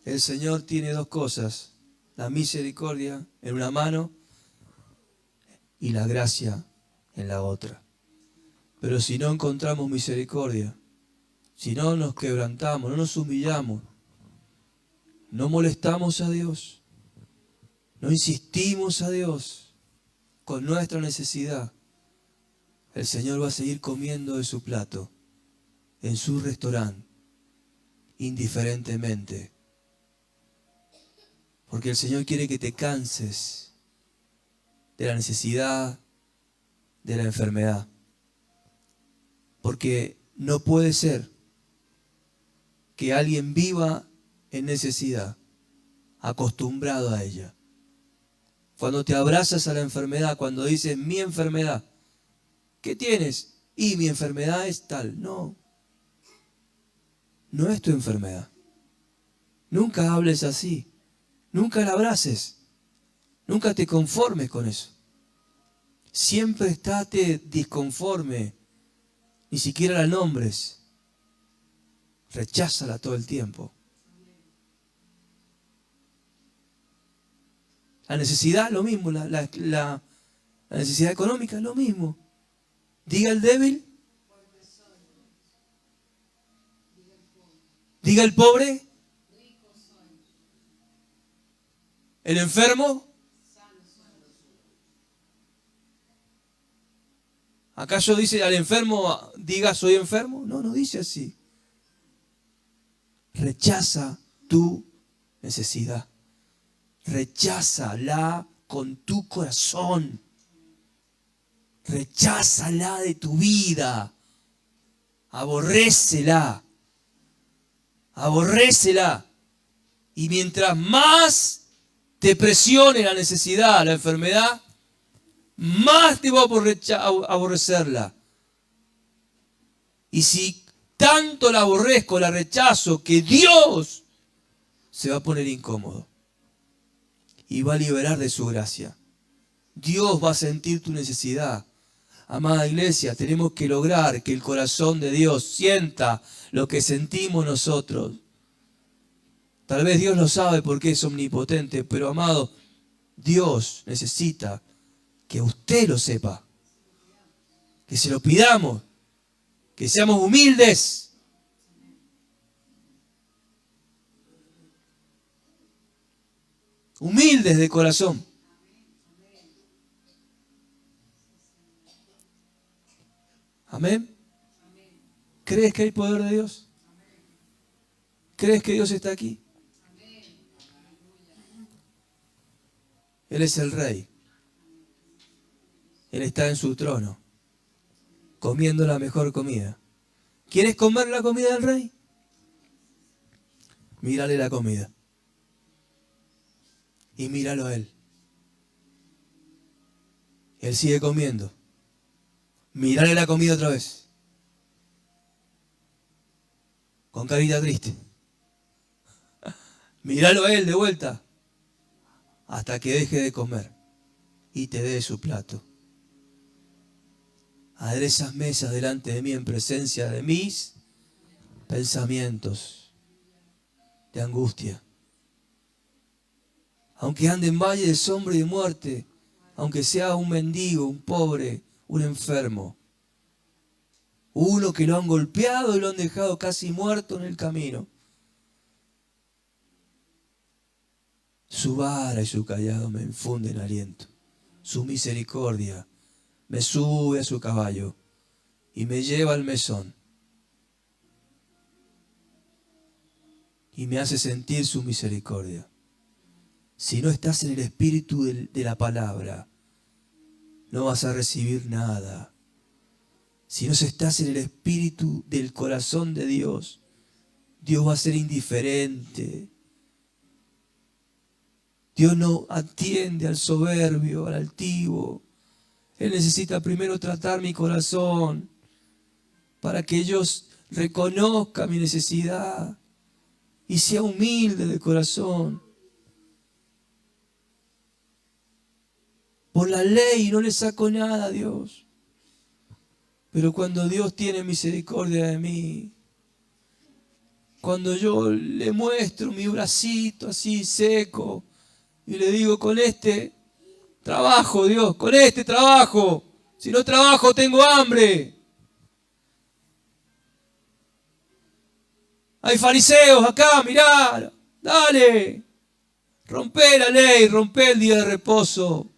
el Señor tiene dos cosas: la misericordia en una mano y la gracia en la otra. Pero si no encontramos misericordia, si no nos quebrantamos, no nos humillamos, no molestamos a Dios, no insistimos a Dios con nuestra necesidad, el Señor va a seguir comiendo de su plato, en su restaurante, indiferentemente. Porque el Señor quiere que te canses de la necesidad, de la enfermedad. Porque no puede ser que alguien viva en necesidad, acostumbrado a ella. Cuando te abrazas a la enfermedad, cuando dices mi enfermedad, ¿qué tienes? Y mi enfermedad es tal. No, no es tu enfermedad. Nunca hables así. Nunca la abraces. Nunca te conformes con eso. Siempre estate disconforme. Ni siquiera la nombres. Recházala todo el tiempo. La necesidad, lo mismo. La necesidad económica, lo mismo. Diga el débil, Diga el pobre. El enfermo. ¿Acaso dice al enfermo, diga soy enfermo? No, no dice así. Rechaza tu necesidad. Recházala con tu corazón. Recházala de tu vida. Aborrécela. Aborrécela. Y mientras más te presione la necesidad, la enfermedad, más te va a aborrecerla. Y si tanto la aborrezco, la rechazo, que Dios se va a poner incómodo y va a liberar de su gracia. Dios va a sentir tu necesidad. Amada iglesia, tenemos que lograr que el corazón de Dios sienta lo que sentimos nosotros. Tal vez Dios lo sabe porque es omnipotente, pero amado, Dios necesita que usted lo sepa, que se lo pidamos, que seamos humildes. Humildes de corazón. Amén. ¿Crees que hay poder de Dios? ¿Crees que Dios está aquí? Él es el Rey. Él está en su trono, comiendo la mejor comida. ¿Quieres comer la comida del Rey? Mírale la comida. Y míralo a Él. Él sigue comiendo. Mírale la comida otra vez. Con carita triste. Míralo a Él de vuelta. Hasta que deje de comer y te dé su plato. Aderezas mesas delante de mí en presencia de mis pensamientos de angustia. Aunque ande en valle de sombra y de muerte, aunque sea un mendigo, un pobre, un enfermo, uno que lo han golpeado y lo han dejado casi muerto en el camino, su vara y su cayado me infunden aliento. Su misericordia me sube a su caballo y me lleva al mesón. Y me hace sentir su misericordia. Si no estás en el espíritu de la palabra, no vas a recibir nada. Si no estás en el espíritu del corazón de Dios, Dios va a ser indiferente. Dios no atiende al soberbio, al altivo. Él necesita primero tratar mi corazón para que yo reconozca mi necesidad y sea humilde de corazón. Por la ley no le saco nada a Dios. Pero cuando Dios tiene misericordia de mí, cuando yo le muestro mi bracito así seco y le digo, con este trabajo, Dios, con este trabajo. Si no trabajo, tengo hambre. Hay fariseos acá, mirá, dale. Rompe la ley, rompe el día de reposo.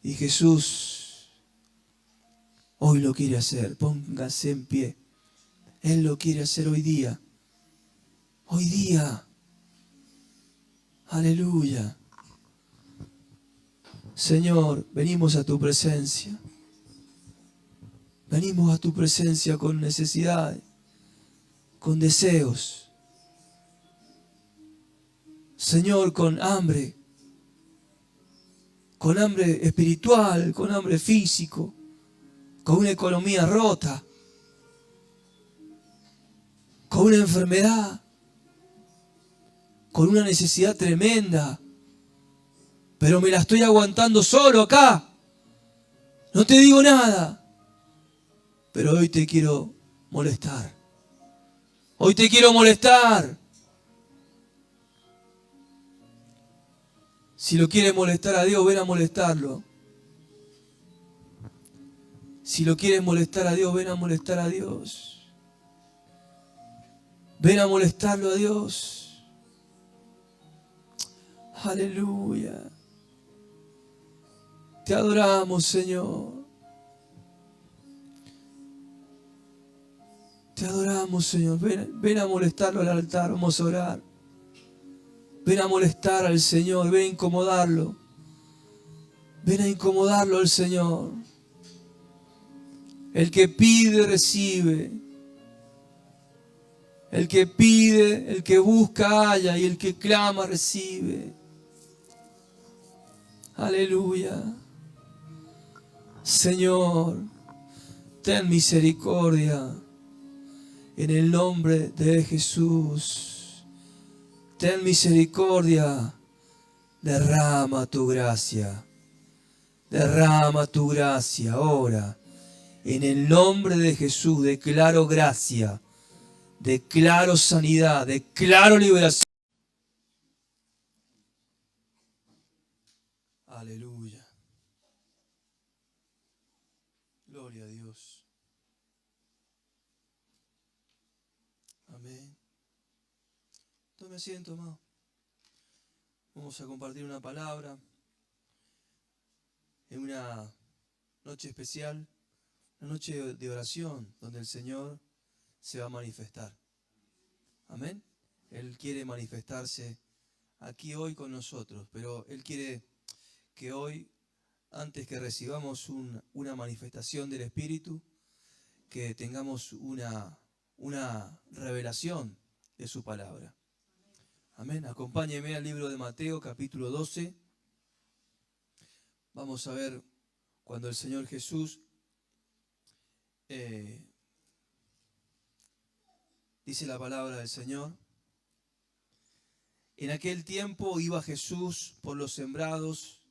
Y Jesús hoy lo quiere hacer. Póngase en pie. Él lo quiere hacer hoy día. Hoy día. Aleluya. Señor, venimos a tu presencia. Venimos a tu presencia con necesidades, con deseos. Señor, con hambre espiritual, con hambre físico, con una economía rota, con una enfermedad, con una necesidad tremenda. Pero me la estoy aguantando solo acá. No te digo nada. Pero hoy te quiero molestar. Hoy te quiero molestar. Si lo quieres molestar a Dios, ven a molestarlo. Si lo quieres molestar a Dios, ven a molestar a Dios. Ven a molestarlo a Dios. Aleluya. Te adoramos, Señor. Te adoramos, Señor. Ven a molestarlo al altar. Vamos a orar. Ven a molestar al Señor. Ven a incomodarlo. Ven a incomodarlo al Señor. El que pide, recibe. El que pide, el que busca, halla. Y el que clama, recibe. Aleluya. Señor, ten misericordia. En el nombre de Jesús. Ten misericordia. Derrama tu gracia. Derrama tu gracia ahora. En el nombre de Jesús declaro gracia. Declaro sanidad. Declaro liberación. Aleluya. Gloria a Dios. Amén. Tome asiento, amado. Vamos a compartir una palabra en una noche especial, una noche de oración donde el Señor se va a manifestar. Amén. Él quiere manifestarse aquí hoy con nosotros, pero Él quiere que hoy, antes que recibamos una manifestación del Espíritu, que tengamos una revelación de su palabra. Amén. Acompáñeme al libro de Mateo, capítulo 12. Vamos a ver cuando el Señor Jesús dice la palabra del Señor. En aquel tiempo iba Jesús por los sembrados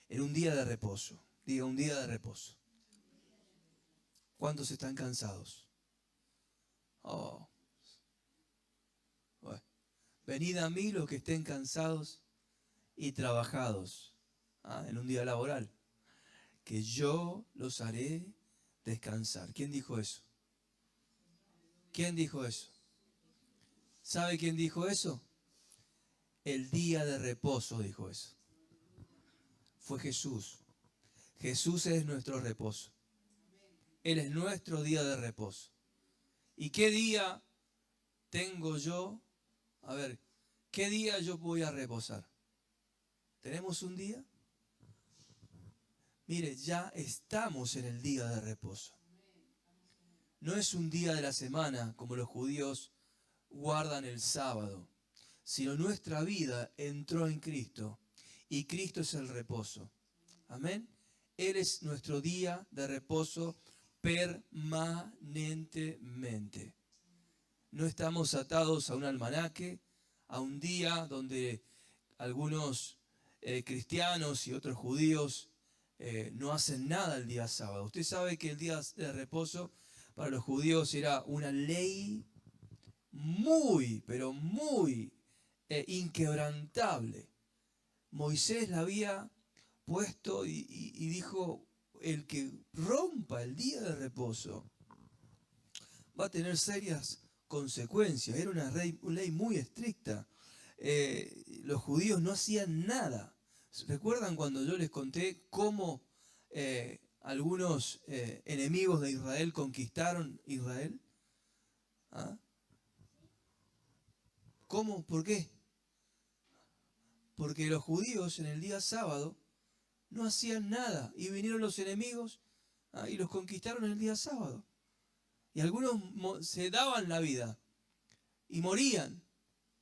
en un día de reposo. Diga, un día de reposo. ¿Cuántos están cansados? Oh. Bueno. Venid a mí los que estén cansados y trabajados en un día laboral, que yo los haré descansar. ¿Quién dijo eso? ¿Quién dijo eso? ¿Sabe quién dijo eso? El día de reposo dijo eso. Fue Jesús. Jesús es nuestro reposo. Él es nuestro día de reposo. ¿Y qué día tengo yo? A ver, ¿qué día yo voy a reposar? ¿Tenemos un día? Mire, ya estamos en el día de reposo. No es un día de la semana como los judíos guardan el sábado, sino nuestra vida entró en Cristo y Cristo es el reposo. Amén. Él es nuestro día de reposo permanentemente. No estamos atados a un almanaque, a un día donde algunos cristianos y otros judíos no hacen nada el día sábado. Usted sabe que el día de reposo para los judíos era una ley muy, pero muy inquebrantable. Moisés la había puesto y dijo, el que rompa el día de reposo va a tener serias consecuencias. Era una ley muy estricta. Los judíos no hacían nada. ¿Recuerdan cuando yo les conté cómo algunos enemigos de Israel conquistaron Israel? ¿Ah? ¿Cómo? ¿Por qué? Porque los judíos en el día sábado no hacían nada y vinieron los enemigos y los conquistaron en el día sábado. Y algunos se daban la vida y morían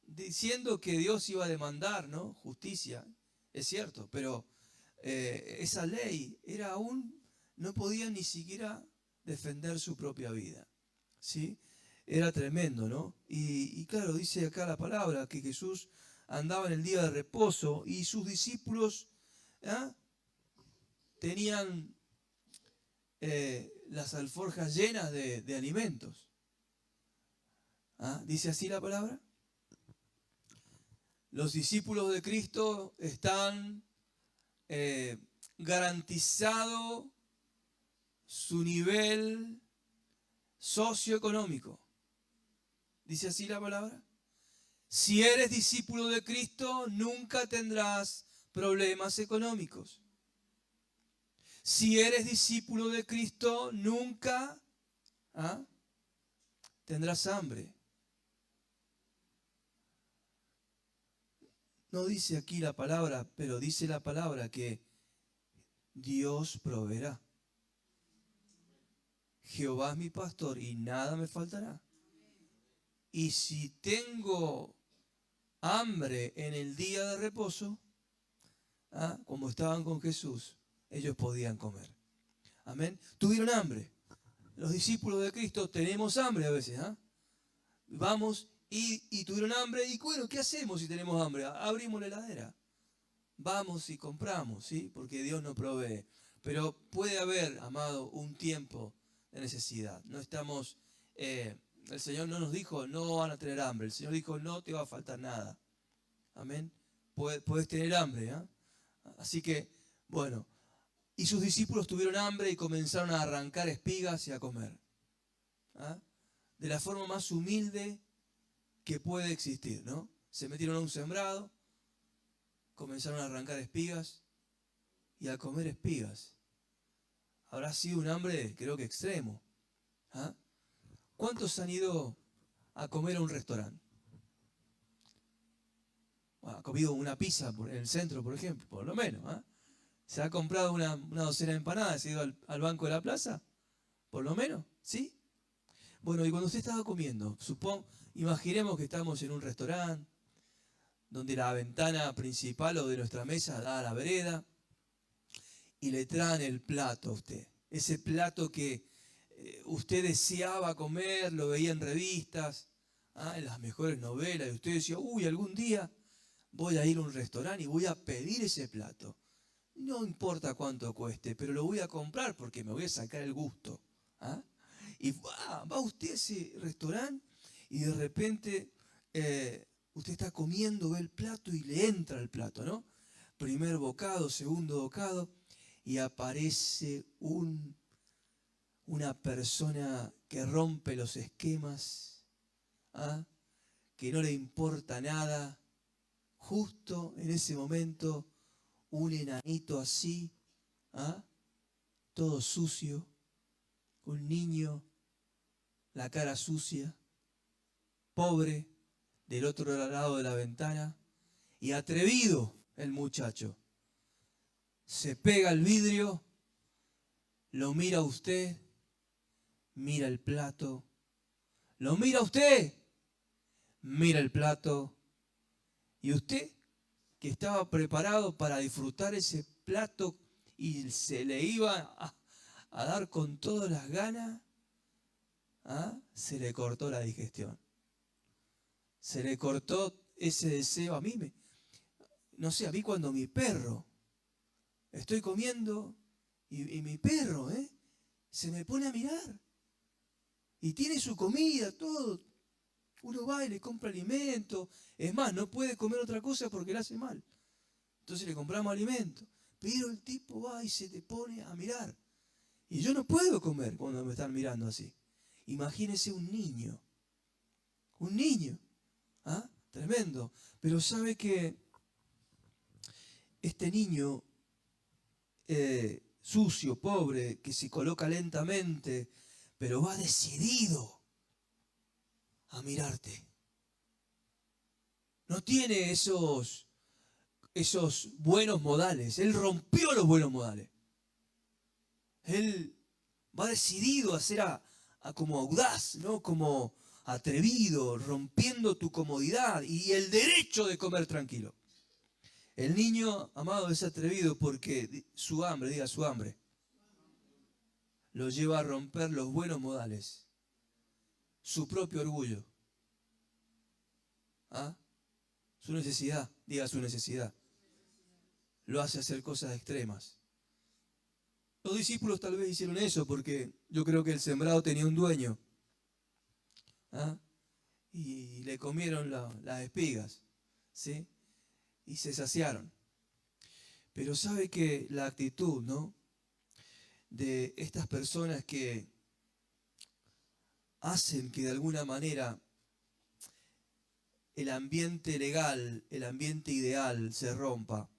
diciendo que Dios iba a demandar, ¿no? Justicia, es cierto, pero esa ley era aún, no podían ni siquiera defender su propia vida, ¿sí? Era tremendo, ¿no? Y claro, dice acá la palabra que Jesús andaba en el día de reposo y sus discípulos tenían las alforjas llenas de alimentos. ¿Dice así la palabra? Los discípulos de Cristo están garantizado su nivel socioeconómico. ¿Dice así la palabra? Si eres discípulo de Cristo, nunca tendrás problemas económicos. Si eres discípulo de Cristo, nunca tendrás hambre. No dice aquí la palabra, pero dice la palabra que Dios proveerá. Jehová es mi pastor y nada me faltará. Y si tengo hambre en el día de reposo, como estaban con Jesús, ellos podían comer. Amén. Tuvieron hambre. Los discípulos de Cristo tenemos hambre a veces. Vamos y tuvieron hambre. Y bueno, ¿qué hacemos si tenemos hambre? Abrimos la heladera. Vamos y compramos, ¿sí? Porque Dios nos provee. Pero puede haber, amado, un tiempo de necesidad. No estamos, el Señor no nos dijo, no van a tener hambre. El Señor dijo, no te va a faltar nada. Amén. Puedes tener hambre, Así que, bueno, y sus discípulos tuvieron hambre y comenzaron a arrancar espigas y a comer. De la forma más humilde que puede existir, ¿no? Se metieron a un sembrado, comenzaron a arrancar espigas y a comer espigas. Habrá sido un hambre, creo que extremo. ¿Cuántos han ido a comer a un restaurante? Ha comido una pizza en el centro, por ejemplo, por lo menos. ¿Se ha comprado una docena de empanadas? ¿Se ha ido al banco de la plaza? Por lo menos, ¿sí? Bueno, y cuando usted estaba comiendo, imaginemos que estamos en un restaurante, donde la ventana principal o de nuestra mesa da a la vereda, y le traen el plato a usted. Ese plato que usted deseaba comer, lo veía en revistas, en las mejores novelas, y usted decía, uy, algún día voy a ir a un restaurante y voy a pedir ese plato. No importa cuánto cueste, pero lo voy a comprar porque me voy a sacar el gusto. Y va usted a ese restaurante y de repente usted está comiendo, ve el plato y le entra el plato, ¿no? Primer bocado, segundo bocado, y aparece una persona que rompe los esquemas, que no le importa nada. Justo en ese momento, un enanito así, todo sucio, un niño, la cara sucia, pobre, del otro lado de la ventana, y atrevido el muchacho. Se pega al vidrio, lo mira a usted, mira el plato, lo mira a usted, mira el plato, y usted, que estaba preparado para disfrutar ese plato y se le iba a dar con todas las ganas, se le cortó la digestión. Se le cortó ese deseo. No sé, a mí cuando mi perro, estoy comiendo y mi perro, se me pone a mirar. Y tiene su comida, todo. Uno va y le compra alimento. Es más, no puede comer otra cosa porque le hace mal. Entonces le compramos alimento. Pero el tipo va y se te pone a mirar. Y yo no puedo comer cuando me están mirando así. Imagínese un niño. Un niño. Tremendo. Pero sabe que este niño sucio, pobre, que se coloca lentamente, pero va decidido a mirarte. No tiene esos buenos modales. Él rompió los buenos modales. Él va decidido a ser como audaz, ¿no? Como atrevido, rompiendo tu comodidad y el derecho de comer tranquilo. El niño, amado, es atrevido porque su hambre, diga su hambre, lo lleva a romper los buenos modales, su propio orgullo, su necesidad, diga su necesidad, lo hace hacer cosas extremas. Los discípulos tal vez hicieron eso porque yo creo que el sembrado tenía un dueño, y le comieron las espigas, ¿sí? Y se saciaron. Pero sabe que la actitud, ¿no?, de estas personas que hacen que de alguna manera el ambiente legal, el ambiente ideal se rompa.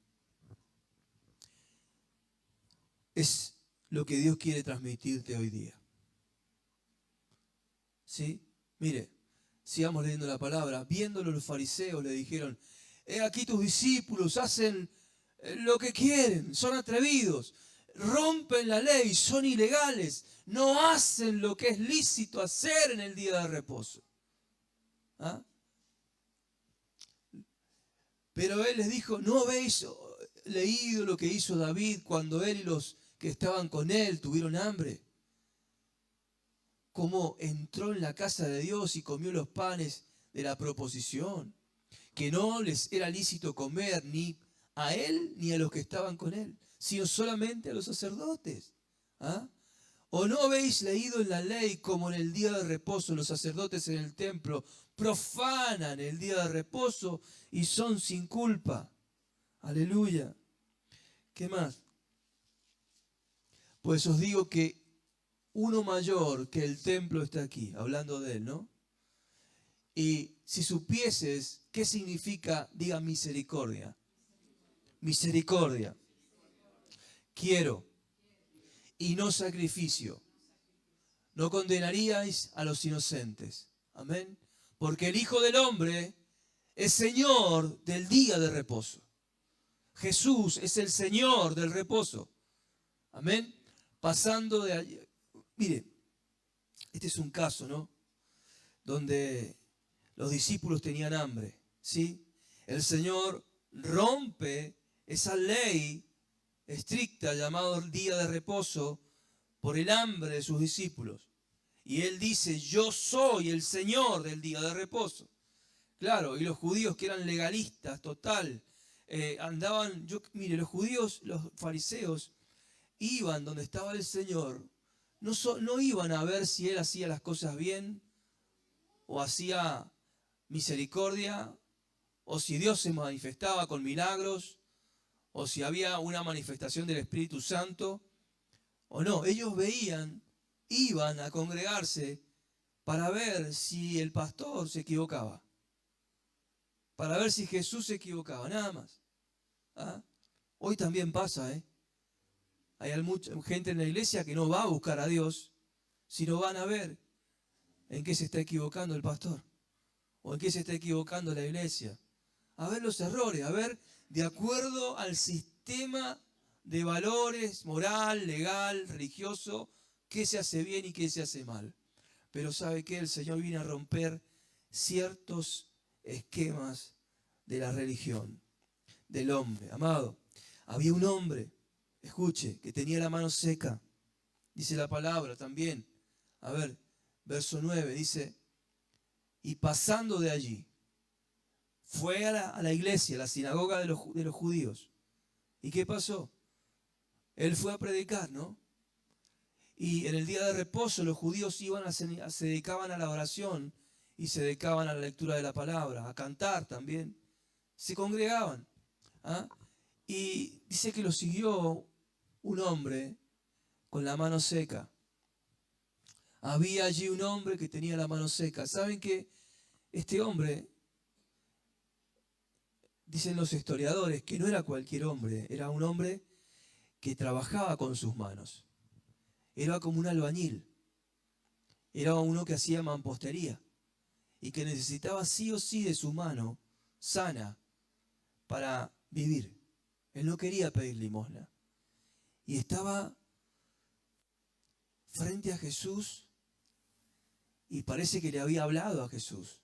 Es lo que Dios quiere transmitirte hoy día. ¿Sí? Mire, sigamos leyendo la palabra. Viéndolo los fariseos le dijeron, he aquí tus discípulos hacen lo que quieren, son atrevidos, rompen la ley, son ilegales, no hacen lo que es lícito hacer en el día de reposo. ¿Ah? Pero él les dijo, ¿no habéis leído lo que hizo David cuando él y los que estaban con él tuvieron hambre? Cómo entró en la casa de Dios y comió los panes de la proposición, que no les era lícito comer ni a él ni a los que estaban con él, sino solamente a los sacerdotes. ¿Ah? ¿O no habéis leído en la ley como en el día de reposo los sacerdotes en el templo profanan el día de reposo y son sin culpa? Aleluya. ¿Qué más? Pues os digo que uno mayor que el templo está aquí, hablando de él, ¿no? Y si supieses qué significa, diga misericordia. Misericordia. Quiero y no sacrificio. No condenaríais a los inocentes. Amén. Porque el Hijo del Hombre es Señor del día de reposo. Jesús es el Señor del reposo. Amén. Pasando de allí. Mire, este es un caso, ¿no? Donde los discípulos tenían hambre, ¿sí? El Señor rompe esa ley estricta llamada día de reposo por el hambre de sus discípulos. Y Él dice, yo soy el Señor del día de reposo. Claro, y los judíos que eran legalistas, total, andaban, mire, los judíos, los fariseos, iban donde estaba el Señor, no iban a ver si Él hacía las cosas bien, o hacía misericordia, o si Dios se manifestaba con milagros, o si había una manifestación del Espíritu Santo, o no. Ellos iban a congregarse para ver si el pastor se equivocaba, para ver si Jesús se equivocaba, nada más. ¿Ah? Hoy también pasa, ¿eh? Hay mucha gente en la iglesia que no va a buscar a Dios, sino van a ver en qué se está equivocando el pastor, o en qué se está equivocando la iglesia. A ver los errores, a ver, de acuerdo al sistema de valores, moral, legal, religioso, qué se hace bien y qué se hace mal. Pero ¿sabe qué? El Señor viene a romper ciertos esquemas de la religión, del hombre. Amado, había un hombre, escuche, que tenía la mano seca. Dice la palabra también. A ver, verso 9, dice, y pasando de allí, fue a la iglesia, a la sinagoga de los judíos. ¿Y qué pasó? Él fue a predicar, ¿no? Y en el día de reposo los judíos se dedicaban a la oración y se dedicaban a la lectura de la palabra, a cantar también. Se congregaban. ¿Ah? Y dice que lo siguió un hombre con la mano seca. Había allí un hombre que tenía la mano seca. ¿Saben que este hombre, dicen los historiadores, que no era cualquier hombre, era un hombre que trabajaba con sus manos? Era como un albañil. Era uno que hacía mampostería y que necesitaba sí o sí de su mano sana para vivir. Él no quería pedir limosna. Y estaba frente a Jesús y parece que le había hablado a Jesús.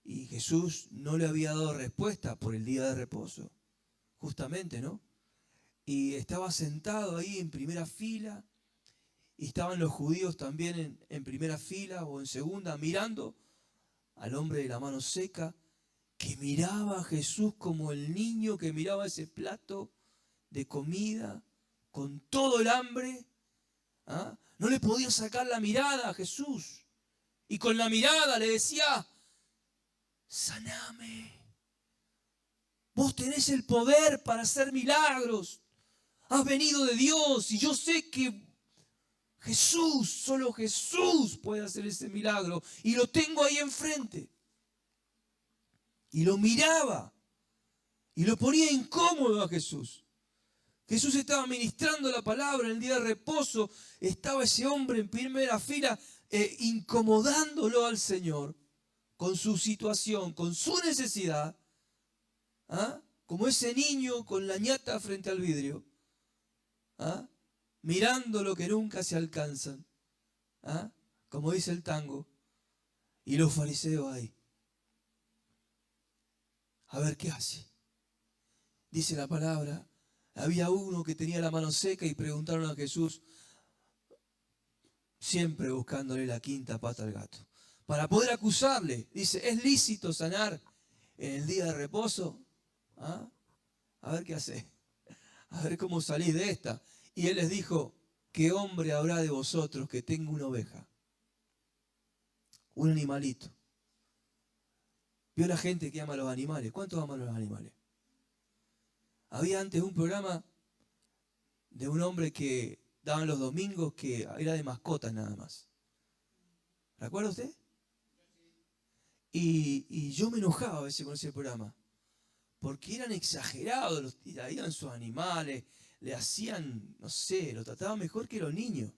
Y Jesús no le había dado respuesta por el día de reposo, justamente, ¿no? Y estaba sentado ahí en primera fila. Y estaban los judíos también en primera fila o en segunda, mirando al hombre de la mano seca, que miraba a Jesús como el niño que miraba ese plato de comida con todo el hambre. ¿Ah? No le podía sacar la mirada a Jesús. Y con la mirada le decía, saname. Vos tenés el poder para hacer milagros. Has venido de Dios y yo sé que Jesús, solo Jesús puede hacer ese milagro. Y lo tengo ahí enfrente. y lo miraba y lo ponía incómodo a Jesús. Jesús estaba ministrando la palabra en el día de reposo. Estaba ese hombre en primera fila incomodándolo al Señor con su situación, con su necesidad. ¿Ah? Como ese niño con la ñata frente al vidrio. ¿Ah? Mirando lo que nunca se alcanzan. ¿Ah? Como dice el tango. Y los fariseos ahí. A ver qué hace. Dice la palabra. Había uno que tenía la mano seca y preguntaron a Jesús, siempre buscándole la quinta pata al gato, para poder acusarle. Dice, ¿es lícito sanar en el día de reposo? ¿Ah? A ver qué hace. A ver cómo salís de esta. Y él les dijo, ¿qué hombre habrá de vosotros que tenga una oveja? Un animalito. ¿Vio la gente que ama a los animales? ¿Cuántos aman a los animales? Había antes un programa de un hombre que daban los domingos que era de mascotas nada más. ¿Recuerda usted? Y yo me enojaba a veces con ese programa. Porque eran exagerados, los tiraban sus animales, le hacían, no sé, lo trataban mejor que los niños.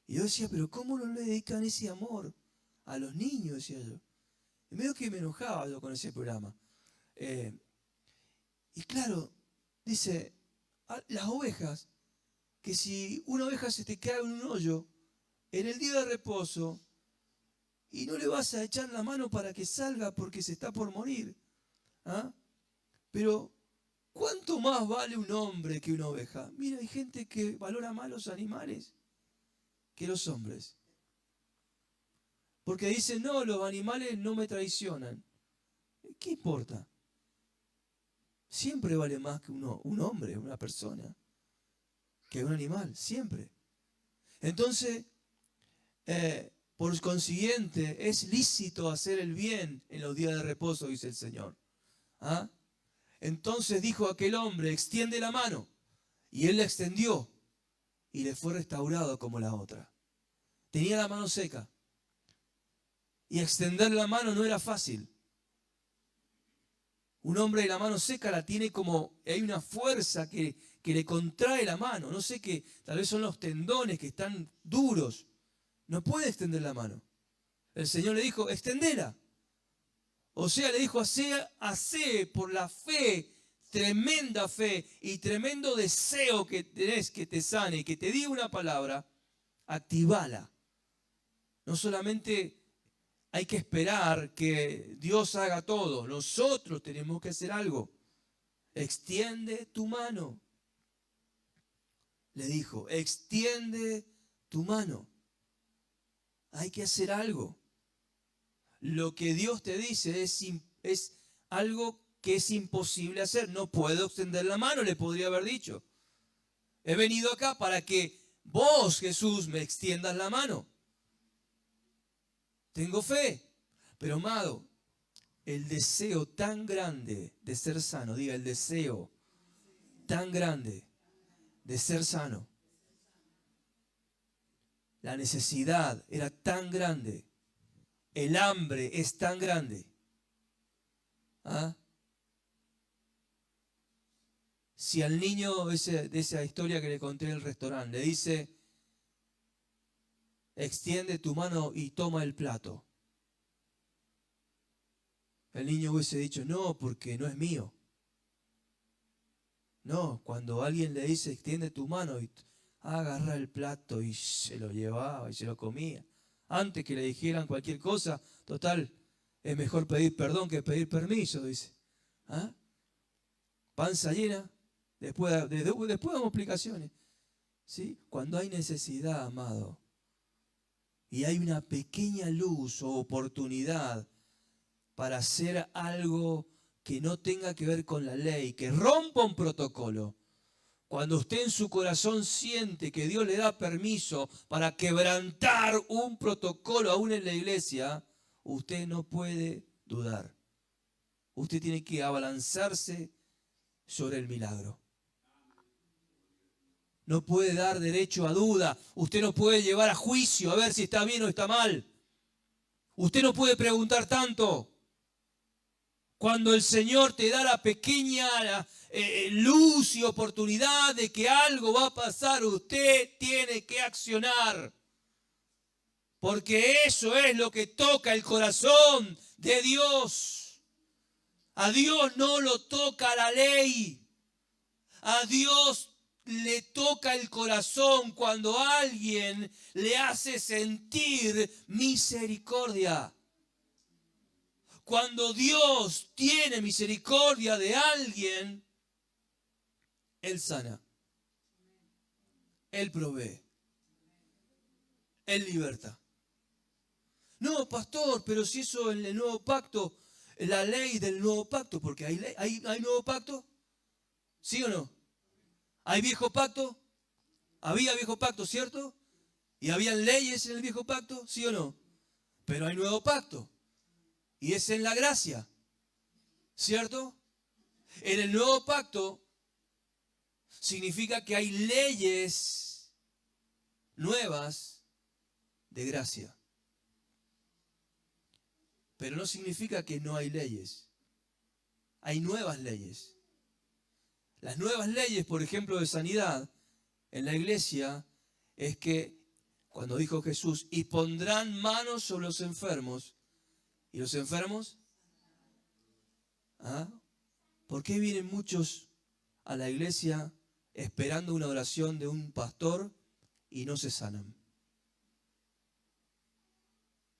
Y yo decía, pero ¿cómo no le dedican ese amor a los niños? Decía yo. Y medio que me enojaba yo con ese programa. Y claro, dice, las ovejas, que si una oveja se te cae en un hoyo, en el día de reposo, y no le vas a echar la mano para que salga porque se está por morir. ¿Ah? Pero, ¿cuánto más vale un hombre que una oveja? Mira, hay gente que valora más los animales que los hombres. Porque dicen, no, los animales no me traicionan. ¿Qué importa? Siempre vale más que un hombre, una persona, que un animal, siempre. Entonces, por consiguiente, es lícito hacer el bien en los días de reposo, dice el Señor. ¿Ah? Entonces dijo aquel hombre, extiende la mano. Y él la extendió y le fue restaurado como la otra. Tenía la mano seca. Y extender la mano no era fácil. Un hombre de la mano seca la tiene como, hay una fuerza que le contrae la mano. No sé qué, tal vez son los tendones que están duros. No puede extender la mano. El Señor le dijo, extendela. O sea, le dijo, hacé por la fe, tremenda fe y tremendo deseo que tenés que te sane y que te diga una palabra, activala. No solamente hay que esperar que Dios haga todo, nosotros tenemos que hacer algo. Extiende tu mano. Le dijo, extiende tu mano. Hay que hacer algo. Lo que Dios te dice es algo que es imposible hacer. No puedo extender la mano, le podría haber dicho. He venido acá para que vos, Jesús, me extiendas la mano. Tengo fe. Pero, amado, el deseo tan grande de ser sano, diga, el deseo tan grande de ser sano. La necesidad era tan grande. El hambre es tan grande. ¿Ah? Si al niño de esa historia que le conté en el restaurante le dice, extiende tu mano y toma el plato. El niño hubiese dicho, no, porque no es mío. No, cuando alguien le dice, extiende tu mano y agarra el plato y se lo llevaba y se lo comía. Antes que le dijeran cualquier cosa, total, es mejor pedir perdón que pedir permiso, dice. ¿Ah? Panza llena, después damos explicaciones. ¿Sí? Cuando hay necesidad, amado, y hay una pequeña luz o oportunidad para hacer algo que no tenga que ver con la ley, que rompa un protocolo. Cuando usted en su corazón siente que Dios le da permiso para quebrantar un protocolo aún en la iglesia, usted no puede dudar. Usted tiene que abalanzarse sobre el milagro. No puede dar derecho a duda. Usted no puede llevar a juicio a ver si está bien o está mal. Usted no puede preguntar tanto. Cuando el Señor te da la pequeña luz y oportunidad de que algo va a pasar, usted tiene que accionar. Porque eso es lo que toca el corazón de Dios. A Dios no lo toca la ley. A Dios le toca el corazón cuando alguien le hace sentir misericordia. Cuando Dios tiene misericordia de alguien, Él sana, Él provee, Él liberta. No, pastor, pero si eso en el nuevo pacto, la ley del nuevo pacto, porque hay nuevo pacto, ¿sí o no? ¿Hay viejo pacto? Había viejo pacto, ¿cierto? ¿Y habían leyes en el viejo pacto? ¿Sí o no? Pero hay nuevo pacto. Y es en la gracia, ¿cierto? En el nuevo pacto significa que hay leyes nuevas de gracia. Pero no significa que no hay leyes. Hay nuevas leyes. Las nuevas leyes, por ejemplo, de sanidad en la iglesia, es que cuando dijo Jesús, y pondrán manos sobre los enfermos, ¿y los enfermos? ¿Ah? ¿Por qué vienen muchos a la iglesia esperando una oración de un pastor y no se sanan?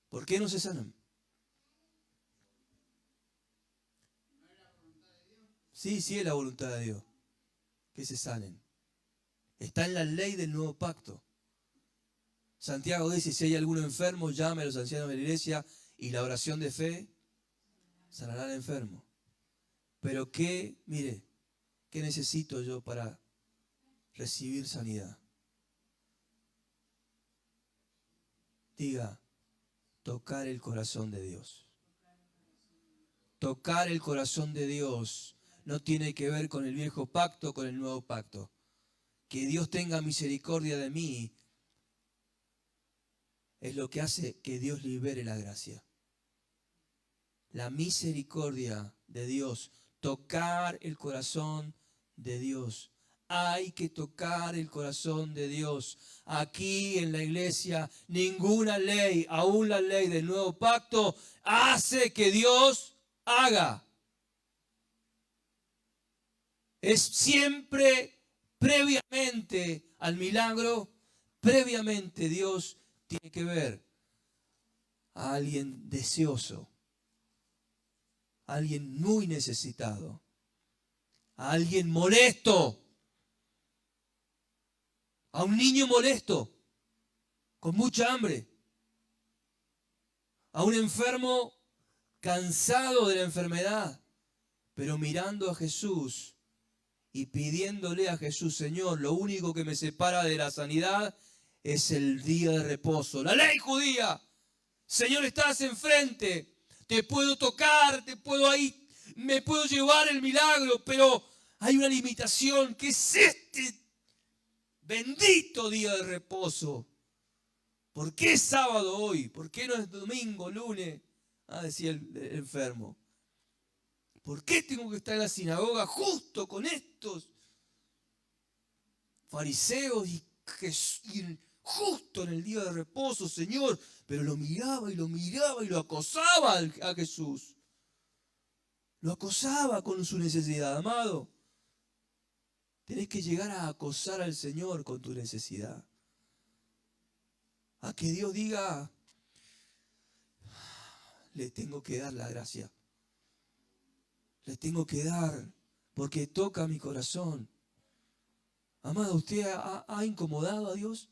¿Por qué no se sanan? Sí, sí es la voluntad de Dios, que se sanen. Está en la ley del nuevo pacto. Santiago dice, si hay alguno enfermo, llame a los ancianos de la iglesia y la oración de fe sanará al enfermo. Pero mire, ¿qué necesito yo para recibir sanidad? Diga, tocar el corazón de Dios. Tocar el corazón de Dios no tiene que ver con el viejo pacto o con el nuevo pacto. Que Dios tenga misericordia de mí es lo que hace que Dios libere la gracia. La misericordia de Dios, tocar el corazón de Dios. Hay que tocar el corazón de Dios. Aquí en la iglesia, ninguna ley, aún la ley del nuevo pacto, hace que Dios haga. Es siempre previamente al milagro, previamente Dios tiene que ver a alguien deseoso, a alguien muy necesitado, a alguien molesto, a un niño molesto, con mucha hambre, a un enfermo cansado de la enfermedad, pero mirando a Jesús y pidiéndole a Jesús, Señor, lo único que me separa de la sanidad es el día de reposo. La ley judía, Señor, estás enfrente, te puedo tocar, me puedo llevar el milagro, pero hay una limitación, que es este bendito día de reposo. ¿Por qué es sábado hoy? ¿Por qué no es domingo, lunes? Decía el enfermo. ¿Por qué tengo que estar en la sinagoga justo con estos fariseos y justo en el día de reposo, Señor? Pero lo miraba y lo miraba y lo acosaba a Jesús. Lo acosaba con su necesidad, amado. Tenés que llegar a acosar al Señor con tu necesidad. A que Dios diga, le tengo que dar la gracia. Le tengo que dar, porque toca mi corazón. Amado, ¿usted ha incomodado a Dios?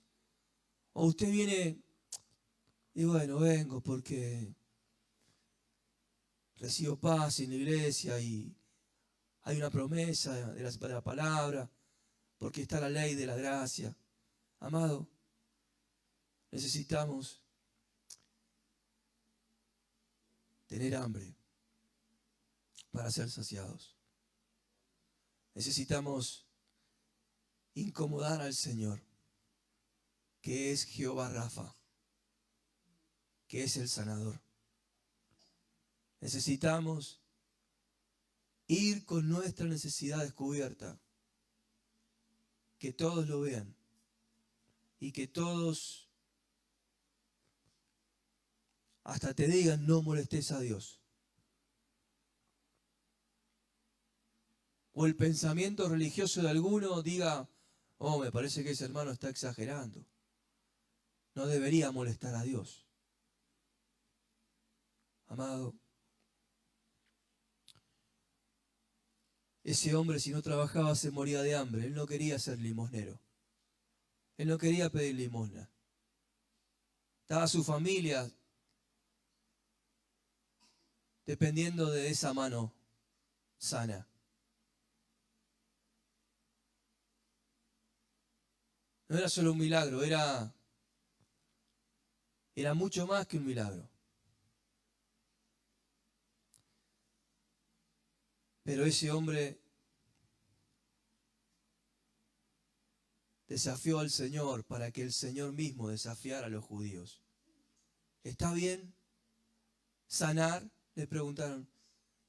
¿O usted viene y bueno, vengo porque recibo paz en la iglesia y hay una promesa de la palabra, porque está la ley de la gracia? Amado, necesitamos tener hambre para ser saciados. Necesitamos incomodar al Señor, que es Jehová Rafa, que es el sanador. Necesitamos Ir con nuestra necesidad descubierta. Que todos lo vean. Y que todos hasta te digan no molestes a Dios. O el pensamiento religioso de alguno diga, oh, me parece que ese hermano está exagerando. No debería molestar a Dios. Amado, ese hombre si no trabajaba se moría de hambre. Él no quería ser limosnero. Él no quería pedir limosna. Estaba su familia dependiendo de esa mano sana. No era solo un milagro, era mucho más que un milagro. Pero ese hombre desafió al Señor para que el Señor mismo desafiara a los judíos. ¿Está bien sanar? Le preguntaron.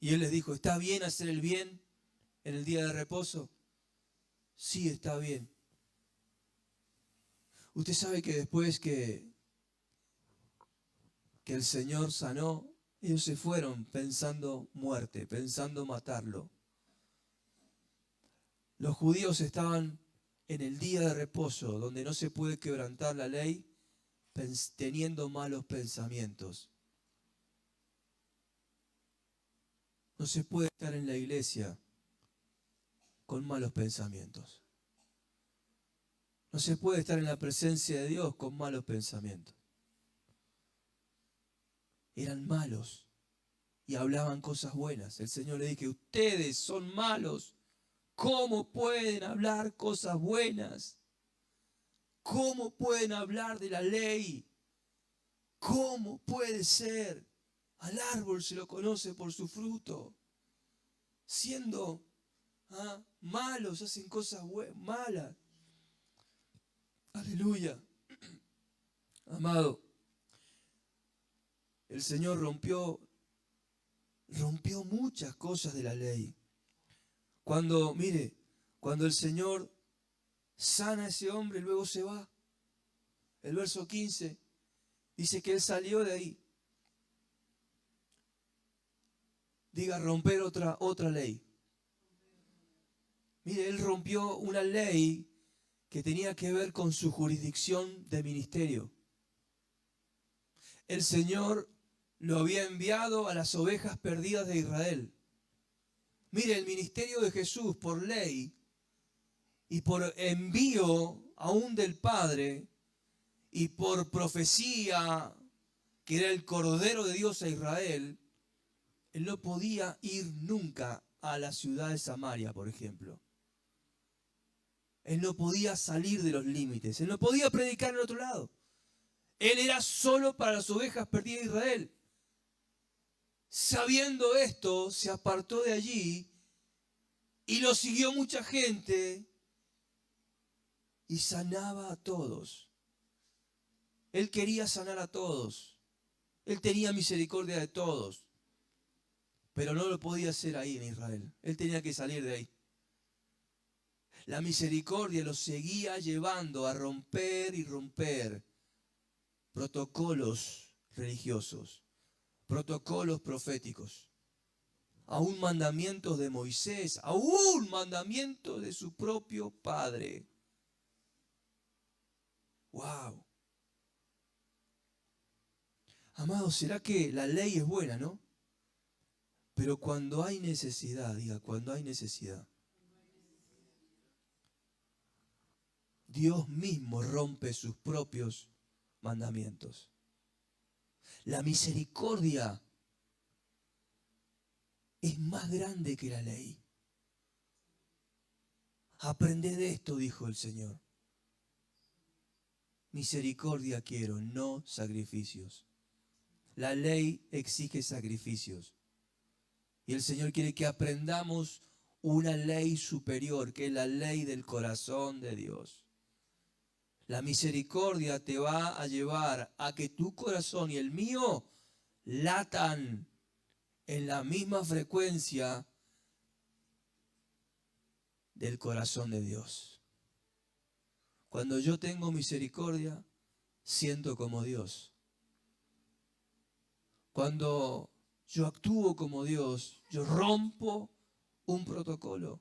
Y él les dijo, ¿está bien hacer el bien en el día de reposo? Sí, está bien. Usted sabe que después que el Señor sanó, ellos se fueron pensando muerte, pensando matarlo. Los judíos estaban en el día de reposo, donde no se puede quebrantar la ley, teniendo malos pensamientos. No se puede estar en la iglesia con malos pensamientos. No se puede estar en la presencia de Dios con malos pensamientos. Eran malos y hablaban cosas buenas. El Señor le dijo, ustedes son malos. ¿Cómo pueden hablar cosas buenas? ¿Cómo pueden hablar de la ley? ¿Cómo puede ser? Al árbol se lo conoce por su fruto. Siendo malos, hacen cosas malas. Aleluya. Amado, el Señor rompió muchas cosas de la ley. Cuando el Señor sana a ese hombre, luego se va. El verso 15 dice que Él salió de ahí. Diga, romper otra ley. Mire, Él rompió una ley que tenía que ver con su jurisdicción de ministerio. El Señor lo había enviado a las ovejas perdidas de Israel. Mire, el ministerio de Jesús por ley y por envío aún del Padre y por profecía, que era el Cordero de Dios a Israel, Él no podía ir nunca a la ciudad de Samaria, por ejemplo. Él no podía salir de los límites. Él no podía predicar en otro lado. Él era solo para las ovejas perdidas de Israel. Sabiendo esto, se apartó de allí y lo siguió mucha gente y sanaba a todos. Él quería sanar a todos. Él tenía misericordia de todos. Pero no lo podía hacer ahí en Israel. Él tenía que salir de ahí. La misericordia lo seguía llevando a romper y romper protocolos religiosos, protocolos proféticos, aún mandamientos de Moisés, aún mandamientos de su propio Padre. ¡Wow! Amados, ¿será que la ley es buena, no? Pero cuando hay necesidad, diga, cuando hay necesidad, Dios mismo rompe sus propios mandamientos. La misericordia es más grande que la ley. Aprended de esto, dijo el Señor. Misericordia quiero, no sacrificios. La ley exige sacrificios. Y el Señor quiere que aprendamos una ley superior, que es la ley del corazón de Dios. La misericordia te va a llevar a que tu corazón y el mío latan en la misma frecuencia del corazón de Dios. Cuando yo tengo misericordia, siento como Dios. Cuando yo actúo como Dios, yo rompo un protocolo.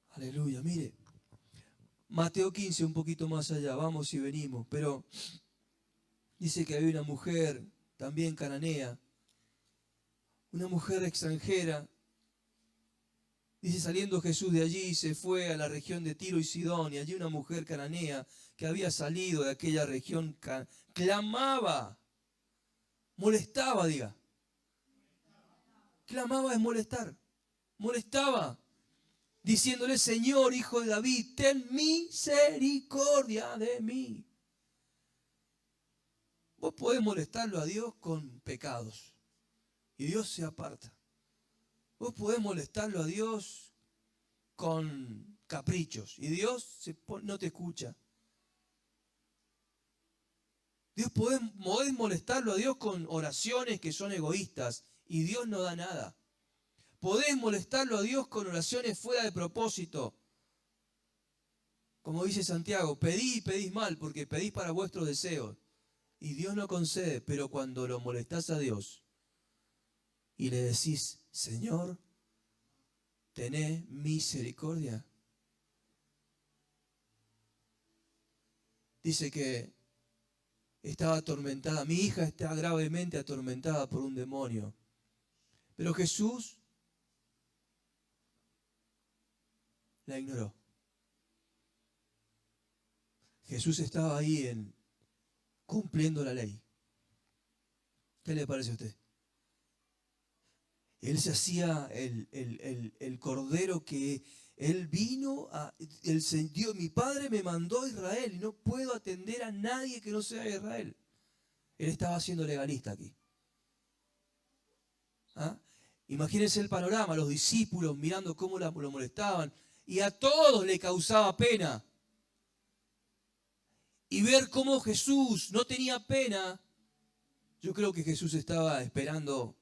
Aleluya, mire. Mateo 15, un poquito más allá, vamos y venimos. Pero dice que había una mujer, también cananea, una mujer extranjera. Dice, saliendo Jesús de allí, se fue a la región de Tiro y Sidón, y allí una mujer cananea que había salido de aquella región clamaba, molestaba, diga. Clamaba es molestar, molestaba, diciéndole, Señor, hijo de David, ten misericordia de mí. Vos podés molestarlo a Dios con pecados, y Dios se aparta. Vos podés molestarlo a Dios con caprichos, y Dios no te escucha. Podés molestarlo a Dios con oraciones que son egoístas, y Dios no da nada. Podés molestarlo a Dios con oraciones fuera de propósito. Como dice Santiago, pedí y pedís mal, porque pedís para vuestros deseos. Y Dios no concede, pero cuando lo molestás a Dios y le decís, Señor, tené misericordia. Dice que estaba atormentada, mi hija está gravemente atormentada por un demonio. Pero Jesús la ignoró. Jesús estaba ahí cumpliendo la ley. ¿Qué le parece a usted? Él se hacía el cordero que él vino a... Dios, mi padre me mandó a Israel y no puedo atender a nadie que no sea de Israel. Él estaba siendo legalista aquí. ¿Ah? Imagínense el panorama, los discípulos mirando cómo lo molestaban y a todos le causaba pena. Y ver cómo Jesús no tenía pena, yo creo que Jesús estaba esperando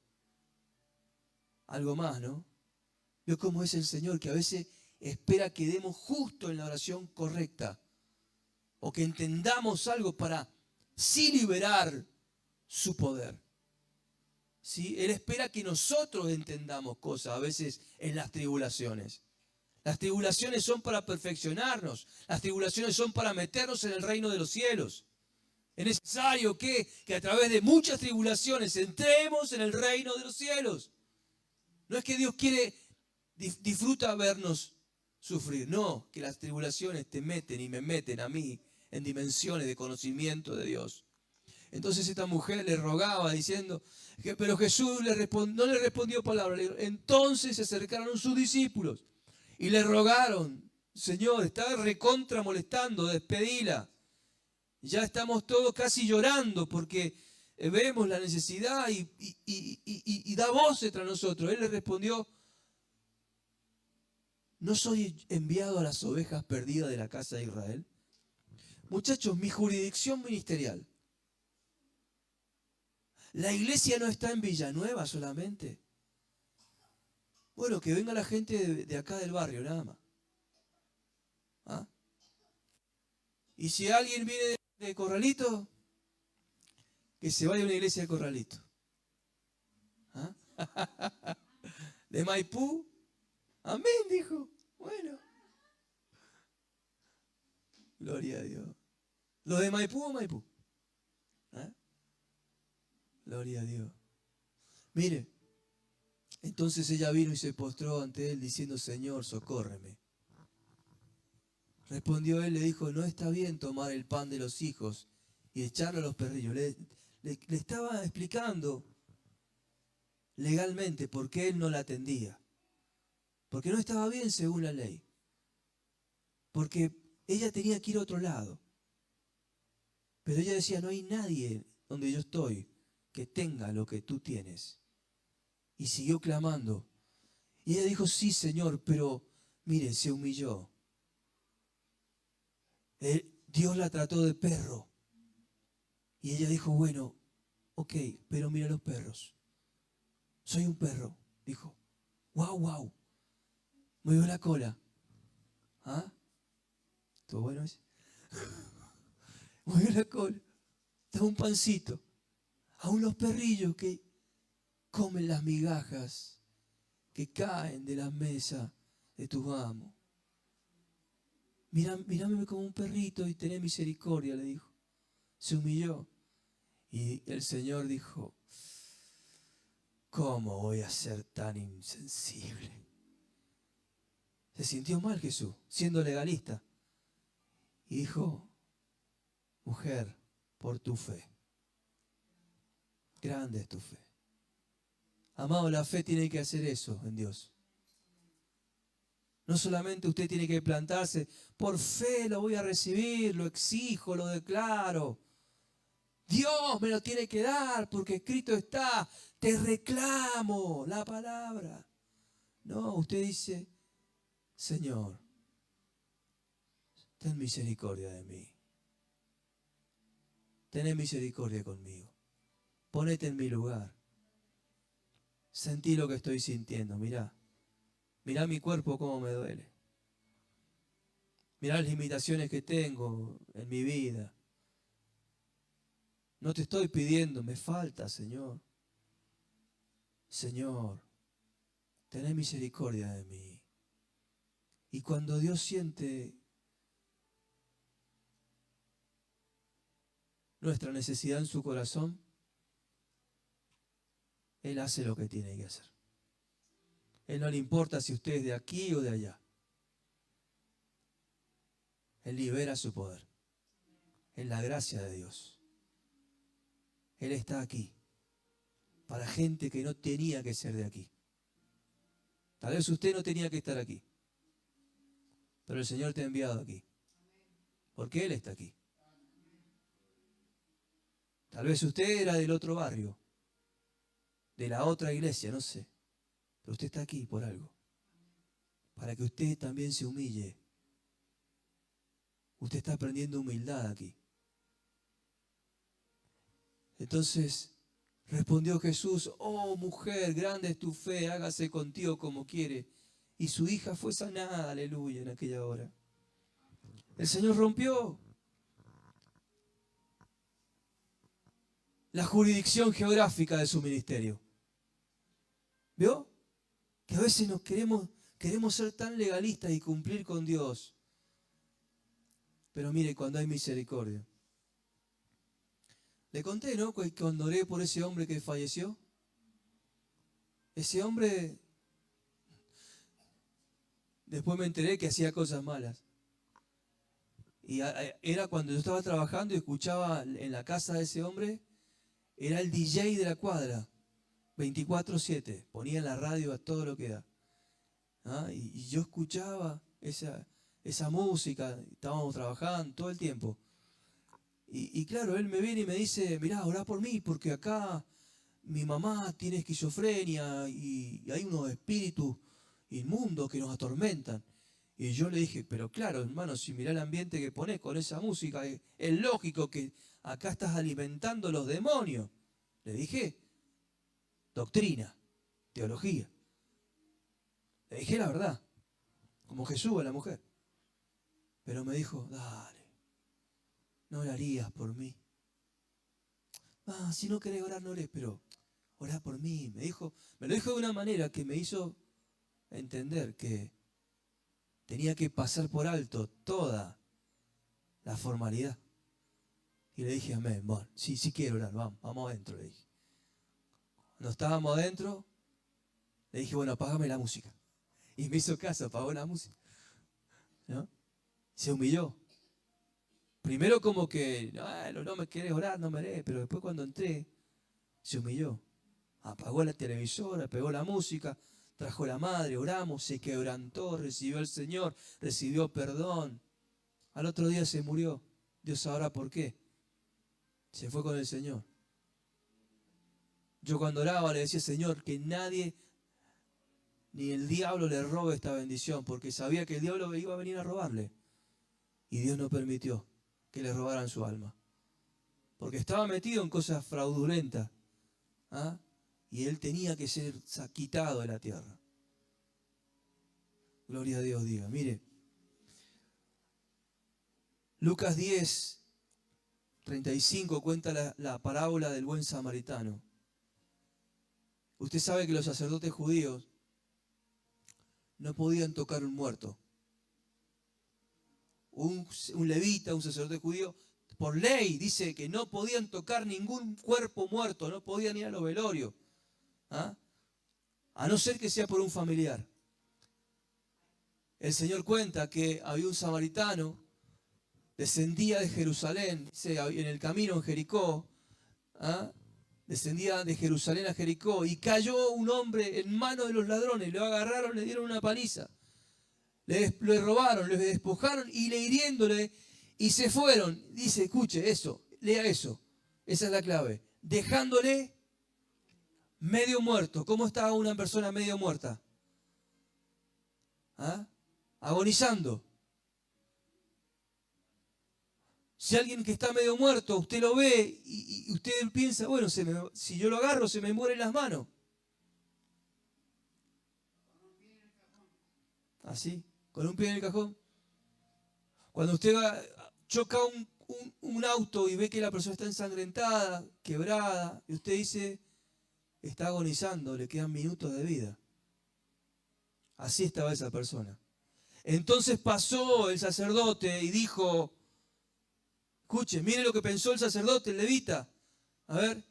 algo más, ¿no? Veo cómo es el Señor, que a veces espera que demos justo en la oración correcta. O que entendamos algo para sí liberar su poder. ¿Sí? Él espera que nosotros entendamos cosas, a veces en las tribulaciones. Las tribulaciones son para perfeccionarnos. Las tribulaciones son para meternos en el reino de los cielos. Es necesario que a través de muchas tribulaciones entremos en el reino de los cielos. No es que Dios disfruta vernos sufrir. No, que las tribulaciones te meten y me meten a mí en dimensiones de conocimiento de Dios. Entonces esta mujer le rogaba diciendo, pero Jesús no le respondió palabra. Entonces se acercaron sus discípulos y le rogaron, Señor, está recontra molestando, despedila. Ya estamos todos casi llorando porque vemos la necesidad y da voz entre nosotros. Él le respondió, ¿no soy enviado a las ovejas perdidas de la casa de Israel? Muchachos, mi jurisdicción ministerial. La iglesia no está en Villanueva solamente. Bueno, que venga la gente de acá del barrio, nada más. ¿Ah? Y si alguien viene de Corralito, que se vaya a una iglesia de Corralito. ¿Ah? De Maipú, amén, dijo. Bueno. Gloria a Dios. ¿Los de Maipú o Maipú? ¿Ah? Gloria a Dios. Mire, entonces ella vino y se postró ante él diciendo, Señor, socórreme. Respondió él, le dijo, no está bien tomar el pan de los hijos y echarlo a los perrillos. Le estaba explicando legalmente por qué él no la atendía. Porque no estaba bien según la ley. Porque ella tenía que ir a otro lado. Pero ella decía, no hay nadie donde yo estoy que tenga lo que tú tienes. Y siguió clamando. Y ella dijo, sí, Señor, pero mire, se humilló. Dios la trató de perro. Y ella dijo, bueno, ok, pero mira los perros. Soy un perro, dijo. Wow, wow. Movió la cola. ¿Ah? ¿Estuvo bueno ese? Movió la cola. Da un pancito. Aún los perrillos que comen las migajas que caen de la mesa de tus amos. Mírame como un perrito y tené misericordia, le dijo. Se humilló. Y el Señor dijo, ¿cómo voy a ser tan insensible? Se sintió mal Jesús, siendo legalista. Y dijo, mujer, por tu fe. Grande es tu fe. Amado, la fe tiene que hacer eso en Dios. No solamente usted tiene que plantarse, por fe lo voy a recibir, lo exijo, lo declaro. Dios me lo tiene que dar porque escrito está, te reclamo la palabra. No, usted dice, Señor, ten misericordia de mí. Ten misericordia conmigo. Ponete en mi lugar. Sentí lo que estoy sintiendo, mirá. Mirá mi cuerpo cómo me duele. Mirá las limitaciones que tengo en mi vida. No te estoy pidiendo, me falta, Señor. Señor, ten misericordia de mí. Y cuando Dios siente nuestra necesidad en su corazón, Él hace lo que tiene que hacer. Él no le importa si usted es de aquí o de allá. Él libera su poder. Es la gracia de Dios. Él está aquí para gente que no tenía que ser de aquí. Tal vez usted no tenía que estar aquí, pero el Señor te ha enviado aquí, porque Él está aquí. Tal vez usted era del otro barrio, de la otra iglesia, no sé, pero usted está aquí por algo, para que usted también se humille. Usted está aprendiendo humildad aquí. Entonces respondió Jesús, oh mujer, grande es tu fe, hágase contigo como quiere. Y su hija fue sanada, aleluya, en aquella hora. El Señor rompió la jurisdicción geográfica de su ministerio. ¿Vio? Que a veces queremos ser tan legalistas y cumplir con Dios. Pero mire, cuando hay misericordia. Le conté, ¿no? Cuando oré por ese hombre que falleció. Ese hombre, después me enteré que hacía cosas malas. Y era cuando yo estaba trabajando y escuchaba en la casa de ese hombre, era el DJ de la cuadra, 24/7. Ponía en la radio a todo lo que da. ¿Ah? Y yo escuchaba esa música, estábamos trabajando todo el tiempo. Y claro, él me viene y me dice, mirá, orá por mí, porque acá mi mamá tiene esquizofrenia y hay unos espíritus inmundos que nos atormentan. Y yo le dije, pero claro, hermano, si mirá el ambiente que pones con esa música, es lógico que acá estás alimentando los demonios. Le dije, doctrina, teología. Le dije la verdad, como Jesús a la mujer. Pero me dijo, dale, no orarías por mí. Ah, si no querés orar, no ores, pero orá por mí. Me lo dijo de una manera que me hizo entender que tenía que pasar por alto toda la formalidad. Y le dije, amén, bueno, sí quiero orar, vamos adentro, le dije. Cuando estábamos adentro, le dije, bueno, apágame la música. Y me hizo caso, apagó la música. ¿No? Se humilló. Primero como que, no me querés orar, no me haré, pero después cuando entré, se humilló. Apagó la televisora, pegó la música, trajo la madre, oramos, se quebrantó, recibió al Señor, recibió perdón. Al otro día se murió. Dios sabrá por qué. Se fue con el Señor. Yo cuando oraba le decía, Señor, que nadie, ni el diablo le robe esta bendición, porque sabía que el diablo iba a venir a robarle. Y Dios no permitió que le robaran su alma. Porque estaba metido en cosas fraudulentas. ¿Ah? Y él tenía que ser quitado de la tierra. Gloria a Dios, diga. Mire, Lucas 10, 35 cuenta la parábola del buen samaritano. Usted sabe que los sacerdotes judíos no podían tocar un muerto. Un levita, un sacerdote judío, por ley dice que no podían tocar ningún cuerpo muerto, no podían ir a los velorios, ¿ah? A no ser que sea por un familiar. El Señor cuenta que había un samaritano, descendía de Jerusalén, dice, en el camino en Jericó, ¿ah? Descendía de Jerusalén a Jericó y cayó un hombre en manos de los ladrones, lo agarraron, le dieron una paliza. Le robaron, le despojaron y le hiriéndole y se fueron. Dice, escuche eso, lea eso. Esa es la clave. Dejándole medio muerto. ¿Cómo está una persona medio muerta? ¿Ah? Agonizando. Si alguien que está medio muerto, usted lo ve y usted piensa, bueno, si yo lo agarro se me mueren las manos. Así, con un pie en el cajón. Cuando usted choca un auto y ve que la persona está ensangrentada, quebrada, y usted dice, está agonizando, le quedan minutos de vida. Así estaba esa persona. Entonces pasó el sacerdote y dijo, escuche, mire lo que pensó el sacerdote, el levita. A ver,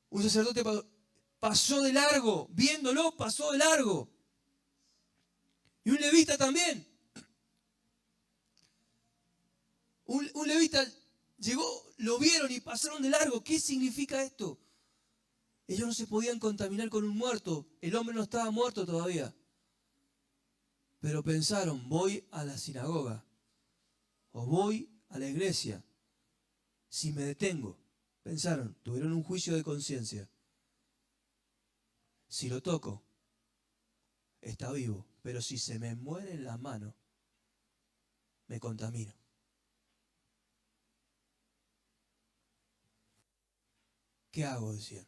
un sacerdote pasó de largo, viéndolo, pasó de largo. Y un levita también. Un levita llegó, lo vieron y pasaron de largo. ¿Qué significa esto? Ellos no se podían contaminar con un muerto. El hombre no estaba muerto todavía. Pero pensaron, voy a la sinagoga o voy a la iglesia. Si me detengo, pensaron, tuvieron un juicio de conciencia. Si lo toco, está vivo. Pero si se me muere en las manos, me contamino. ¿Qué hago? Decían.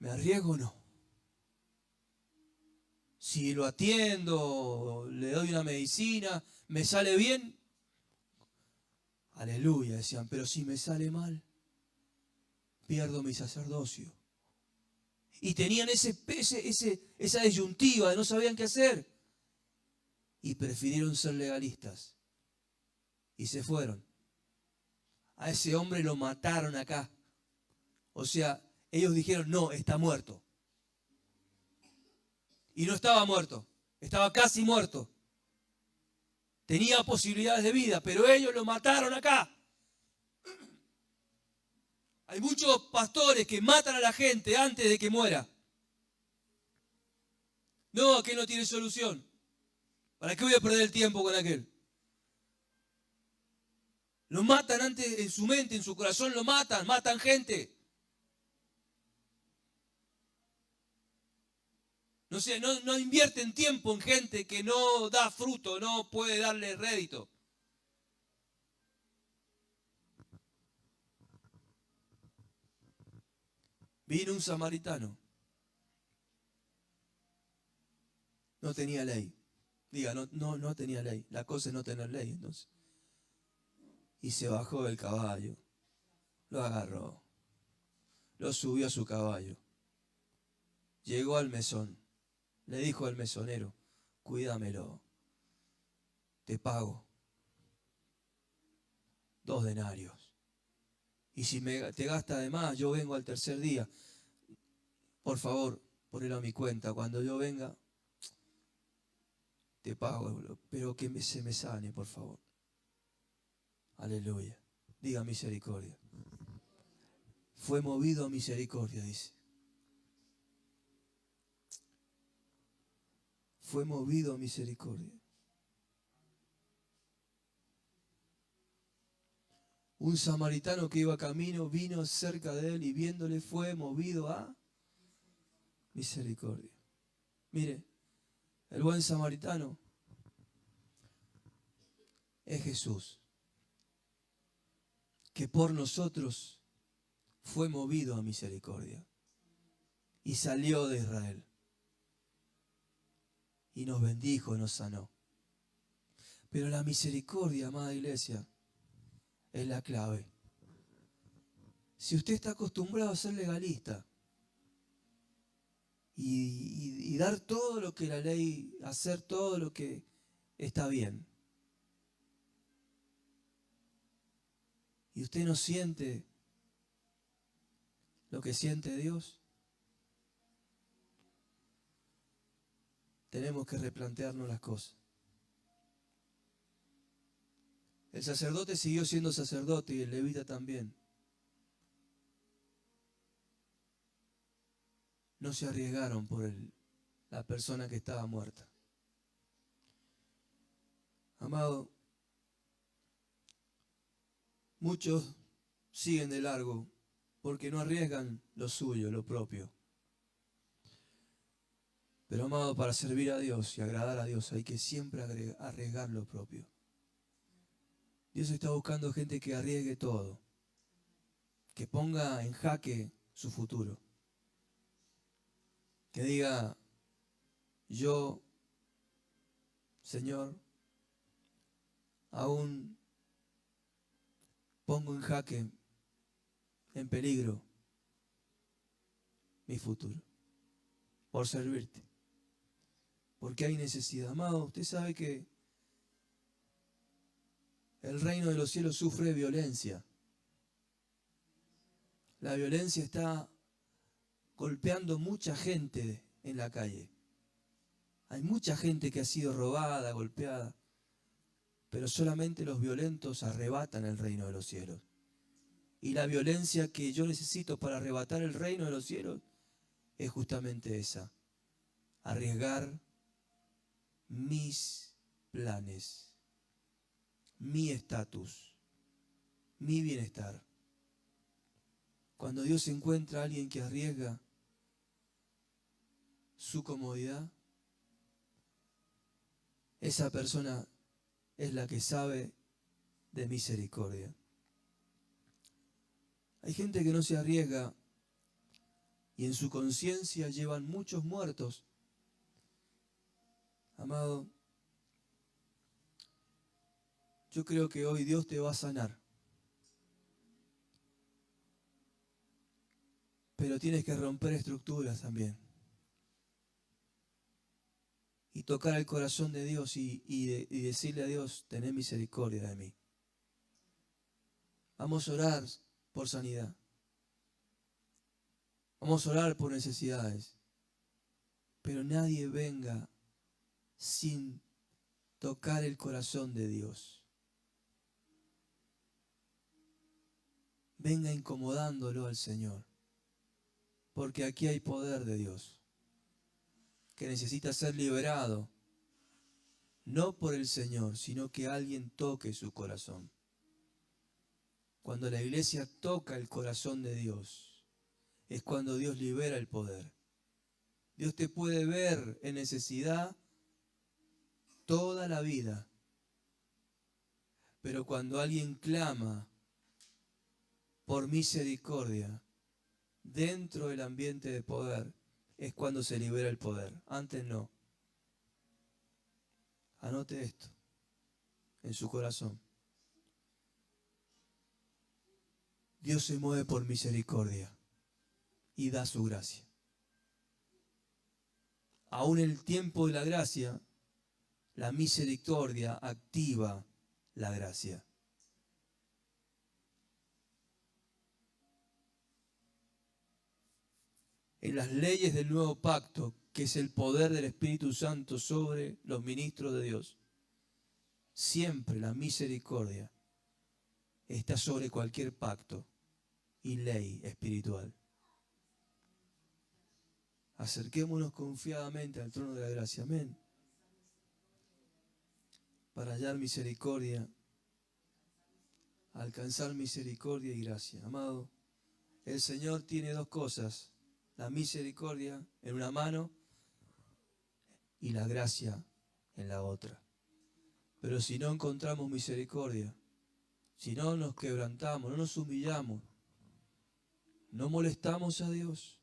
¿Me arriesgo o no? Si lo atiendo, le doy una medicina, me sale bien, aleluya, decían, pero si me sale mal, pierdo mi sacerdocio. Y tenían esa disyuntiva de no sabían qué hacer. Y prefirieron ser legalistas. Y se fueron. A ese hombre lo mataron acá. O sea, ellos dijeron, no, está muerto. Y no estaba muerto, estaba casi muerto. Tenía posibilidades de vida, pero ellos lo mataron acá. Hay muchos pastores que matan a la gente antes de que muera. No, aquel no tiene solución. ¿Para qué voy a perder el tiempo con aquel? Lo matan antes en su mente, en su corazón lo matan gente. No invierten tiempo en gente que no da fruto, no puede darle rédito. Vino un samaritano. No tenía ley. Diga, no tenía ley. La cosa es no tener ley, entonces. Y se bajó del caballo. Lo agarró. Lo subió a su caballo. Llegó al mesón. Le dijo al mesonero, cuídamelo. Te pago 2 denarios. Y si te gasta de más, yo vengo al tercer día. Por favor, ponelo a mi cuenta. Cuando yo venga, te pago. Pero que se me sane, por favor. Aleluya. Diga misericordia. Fue movido a misericordia, dice. Fue movido a misericordia. Un samaritano que iba camino vino cerca de él y viéndole fue movido a misericordia. Mire, el buen samaritano es Jesús, que por nosotros fue movido a misericordia y salió de Israel. y nos bendijo, nos sanó. Pero la misericordia, amada iglesia, es la clave. Si usted está acostumbrado a ser legalista y dar todo lo que la ley, hacer todo lo que está bien, y usted no siente lo que siente Dios, tenemos que replantearnos las cosas. El sacerdote siguió siendo sacerdote y el levita también. No se arriesgaron por la persona que estaba muerta. Amado, muchos siguen de largo porque no arriesgan lo suyo, lo propio. Pero amado, para servir a Dios y agradar a Dios hay que siempre arriesgar lo propio. Dios está buscando gente que arriesgue todo, que ponga en jaque su futuro, que diga, yo, Señor, aún pongo en jaque, en peligro, mi futuro, por servirte. Porque hay necesidad. Amado, usted sabe que el reino de los cielos sufre violencia. La violencia está golpeando mucha gente en la calle. Hay mucha gente que ha sido robada, golpeada, pero solamente los violentos arrebatan el reino de los cielos. Y la violencia que yo necesito para arrebatar el reino de los cielos es justamente esa: arriesgar mis planes, mi estatus, mi bienestar. Cuando Dios encuentra a alguien que arriesga su comodidad, esa persona es la que sabe de misericordia. Hay gente que no se arriesga y en su conciencia llevan muchos muertos. Amado, yo creo que hoy Dios te va a sanar. Pero tienes que romper estructuras también. Y tocar el corazón de Dios y decirle a Dios, tené misericordia de mí. Vamos a orar por sanidad. Vamos a orar por necesidades. Pero nadie venga sin tocar el corazón de Dios. Venga incomodándolo al Señor. Porque aquí hay poder de Dios que necesita ser liberado, no por el Señor, sino que alguien toque su corazón. Cuando la iglesia toca el corazón de Dios, es cuando Dios libera el poder. Dios te puede ver en necesidad toda la vida, pero cuando alguien clama por misericordia dentro del ambiente de poder, es cuando se libera el poder. Antes no. Anote esto en su corazón. Dios se mueve por misericordia y da su gracia. Aún en el tiempo de la gracia, la misericordia activa la gracia. En las leyes del nuevo pacto, que es el poder del Espíritu Santo sobre los ministros de Dios, siempre la misericordia está sobre cualquier pacto y ley espiritual. Acerquémonos confiadamente al trono de la gracia. Amén. Para hallar misericordia, alcanzar misericordia y gracia. Amado, el Señor tiene dos cosas: la misericordia en una mano y la gracia en la otra. Pero si no encontramos misericordia, si no nos quebrantamos, no nos humillamos, no molestamos a Dios,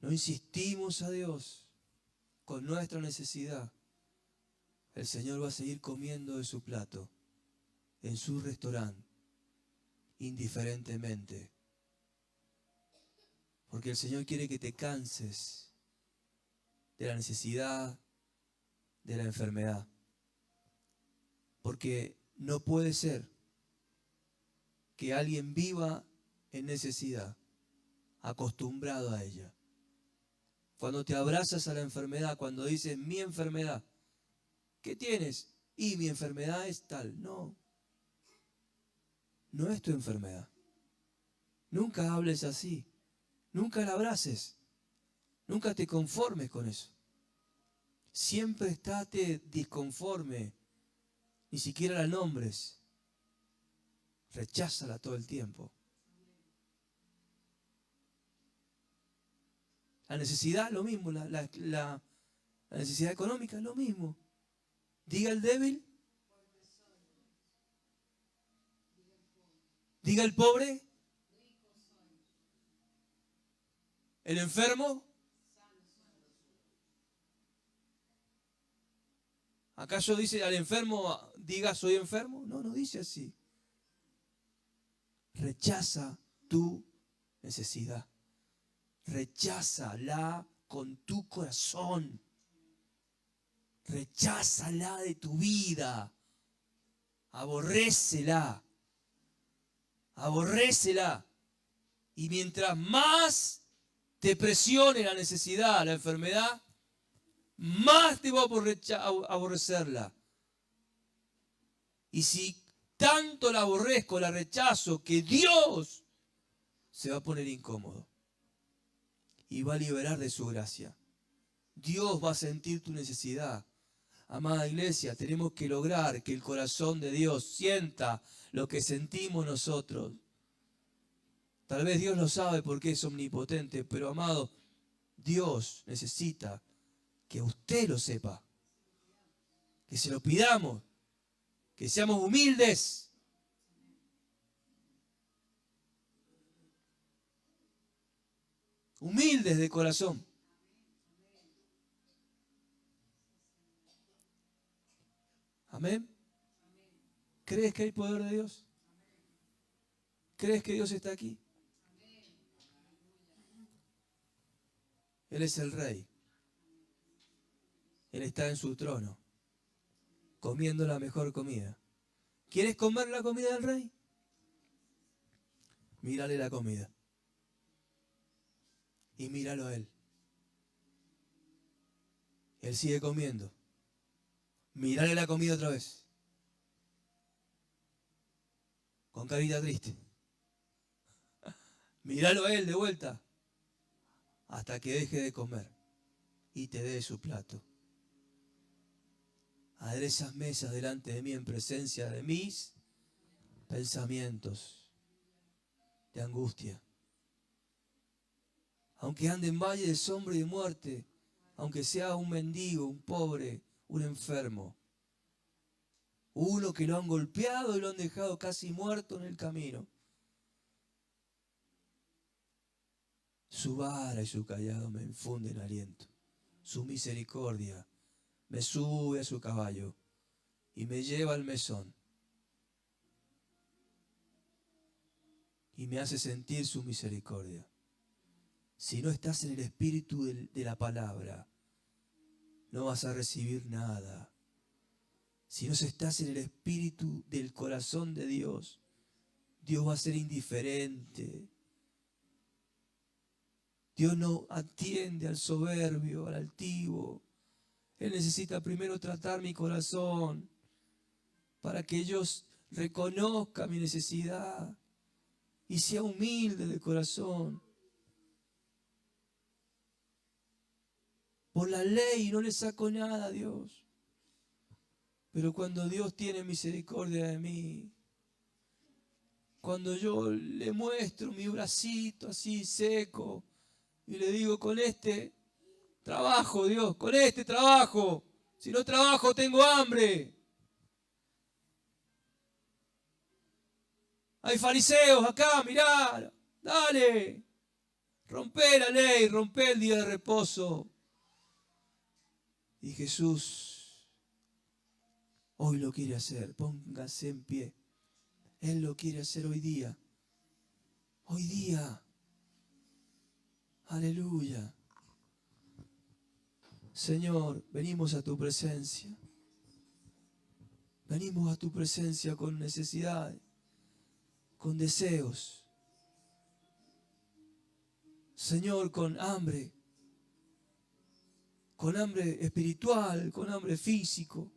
no insistimos a Dios, con nuestra necesidad, el Señor va a seguir comiendo de su plato, en su restaurante, indiferentemente. Porque el Señor quiere que te canses de la necesidad, de la enfermedad. Porque no puede ser que alguien viva en necesidad, acostumbrado a ella. Cuando te abrazas a la enfermedad, cuando dices mi enfermedad, ¿qué tienes? Y mi enfermedad es tal. No, no es tu enfermedad. Nunca hables así. Nunca la abraces. Nunca te conformes con eso. Siempre estate disconforme. Ni siquiera la nombres. Recházala todo el tiempo. La necesidad, lo mismo. La necesidad económica, lo mismo. Diga el débil. Diga el pobre. El enfermo. ¿Acaso dice al enfermo, diga soy enfermo? No, no dice así. Rechaza tu necesidad. Recházala con tu corazón. Recházala de tu vida. Aborrécela. Aborrécela. Y mientras más te presione la necesidad, la enfermedad, más te va a aborrecerla. Y si tanto la aborrezco, la rechazo, que Dios se va a poner incómodo y va a liberar de su gracia. Dios va a sentir tu necesidad. Amada iglesia, tenemos que lograr que el corazón de Dios sienta lo que sentimos nosotros. Tal vez Dios lo sabe porque es omnipotente, pero amado, Dios necesita que usted lo sepa, que se lo pidamos, que seamos humildes. Humildes de corazón. Amén. ¿Crees que hay poder de Dios? ¿Crees que Dios está aquí? Él es el Rey. Él está en su trono, comiendo la mejor comida. ¿Quieres comer la comida del Rey? Mírale la comida. Y míralo a Él. Él sigue comiendo. Mírale la comida otra vez. Con carita triste. Míralo a Él de vuelta. Hasta que deje de comer y te dé su plato. Aderezas mesas delante de mí en presencia de mis pensamientos de angustia. Aunque ande en valle de sombra y de muerte, aunque sea un mendigo, un pobre, un enfermo, uno que lo han golpeado y lo han dejado casi muerto en el camino, su vara y su callado me infunden aliento. Su misericordia me sube a su caballo y me lleva al mesón y me hace sentir su misericordia. Si no estás en el espíritu de la palabra, no vas a recibir nada. Si no estás en el espíritu del corazón de Dios, Dios va a ser indiferente. Dios no atiende al soberbio, al altivo. Él necesita primero tratar mi corazón para que yo reconozca mi necesidad y sea humilde de corazón. Por la ley no le saco nada a Dios. Pero cuando Dios tiene misericordia de mí, cuando yo le muestro mi bracito así seco y le digo, con este trabajo, Dios, con este trabajo, si no trabajo tengo hambre. Hay fariseos acá, mirá, dale, rompe la ley, rompe el día de reposo. Y Jesús hoy lo quiere hacer. Póngase en pie. Él lo quiere hacer hoy día. Hoy día. Aleluya. Señor, venimos a tu presencia. Venimos a tu presencia con necesidades, con deseos. Señor, con hambre espiritual, con hambre físico,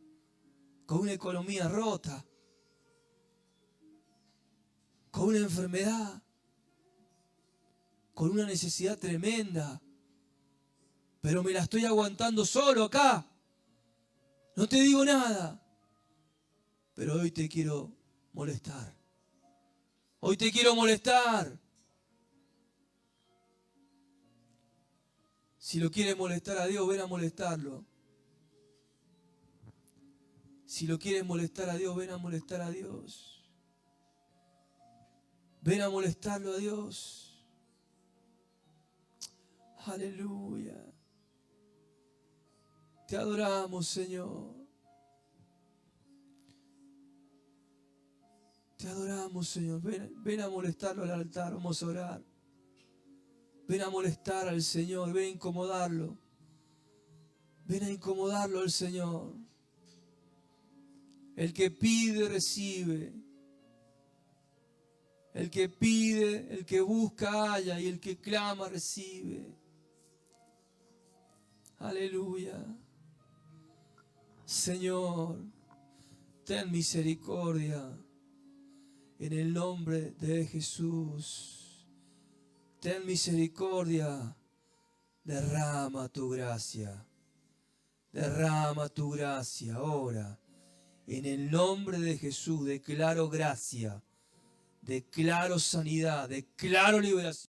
con una economía rota, con una enfermedad, con una necesidad tremenda. Pero me la estoy aguantando solo acá. No te digo nada. Pero hoy te quiero molestar. Hoy te quiero molestar. Si lo quieres molestar a Dios, ven a molestarlo. Si lo quieres molestar a Dios, ven a molestar a Dios. Ven a molestarlo a Dios. Aleluya. Te adoramos, Señor. Te adoramos, Señor. Ven a molestarlo al altar. Vamos a orar. Ven a molestar al Señor. Ven a incomodarlo. Ven a incomodarlo al Señor. El que pide, recibe. El que pide, el que busca, halla. Y el que clama, recibe. Aleluya. Señor, ten misericordia. En el nombre de Jesús. Ten misericordia. Derrama tu gracia. Derrama tu gracia ahora. En el nombre de Jesús declaro gracia. Declaro sanidad. Declaro liberación.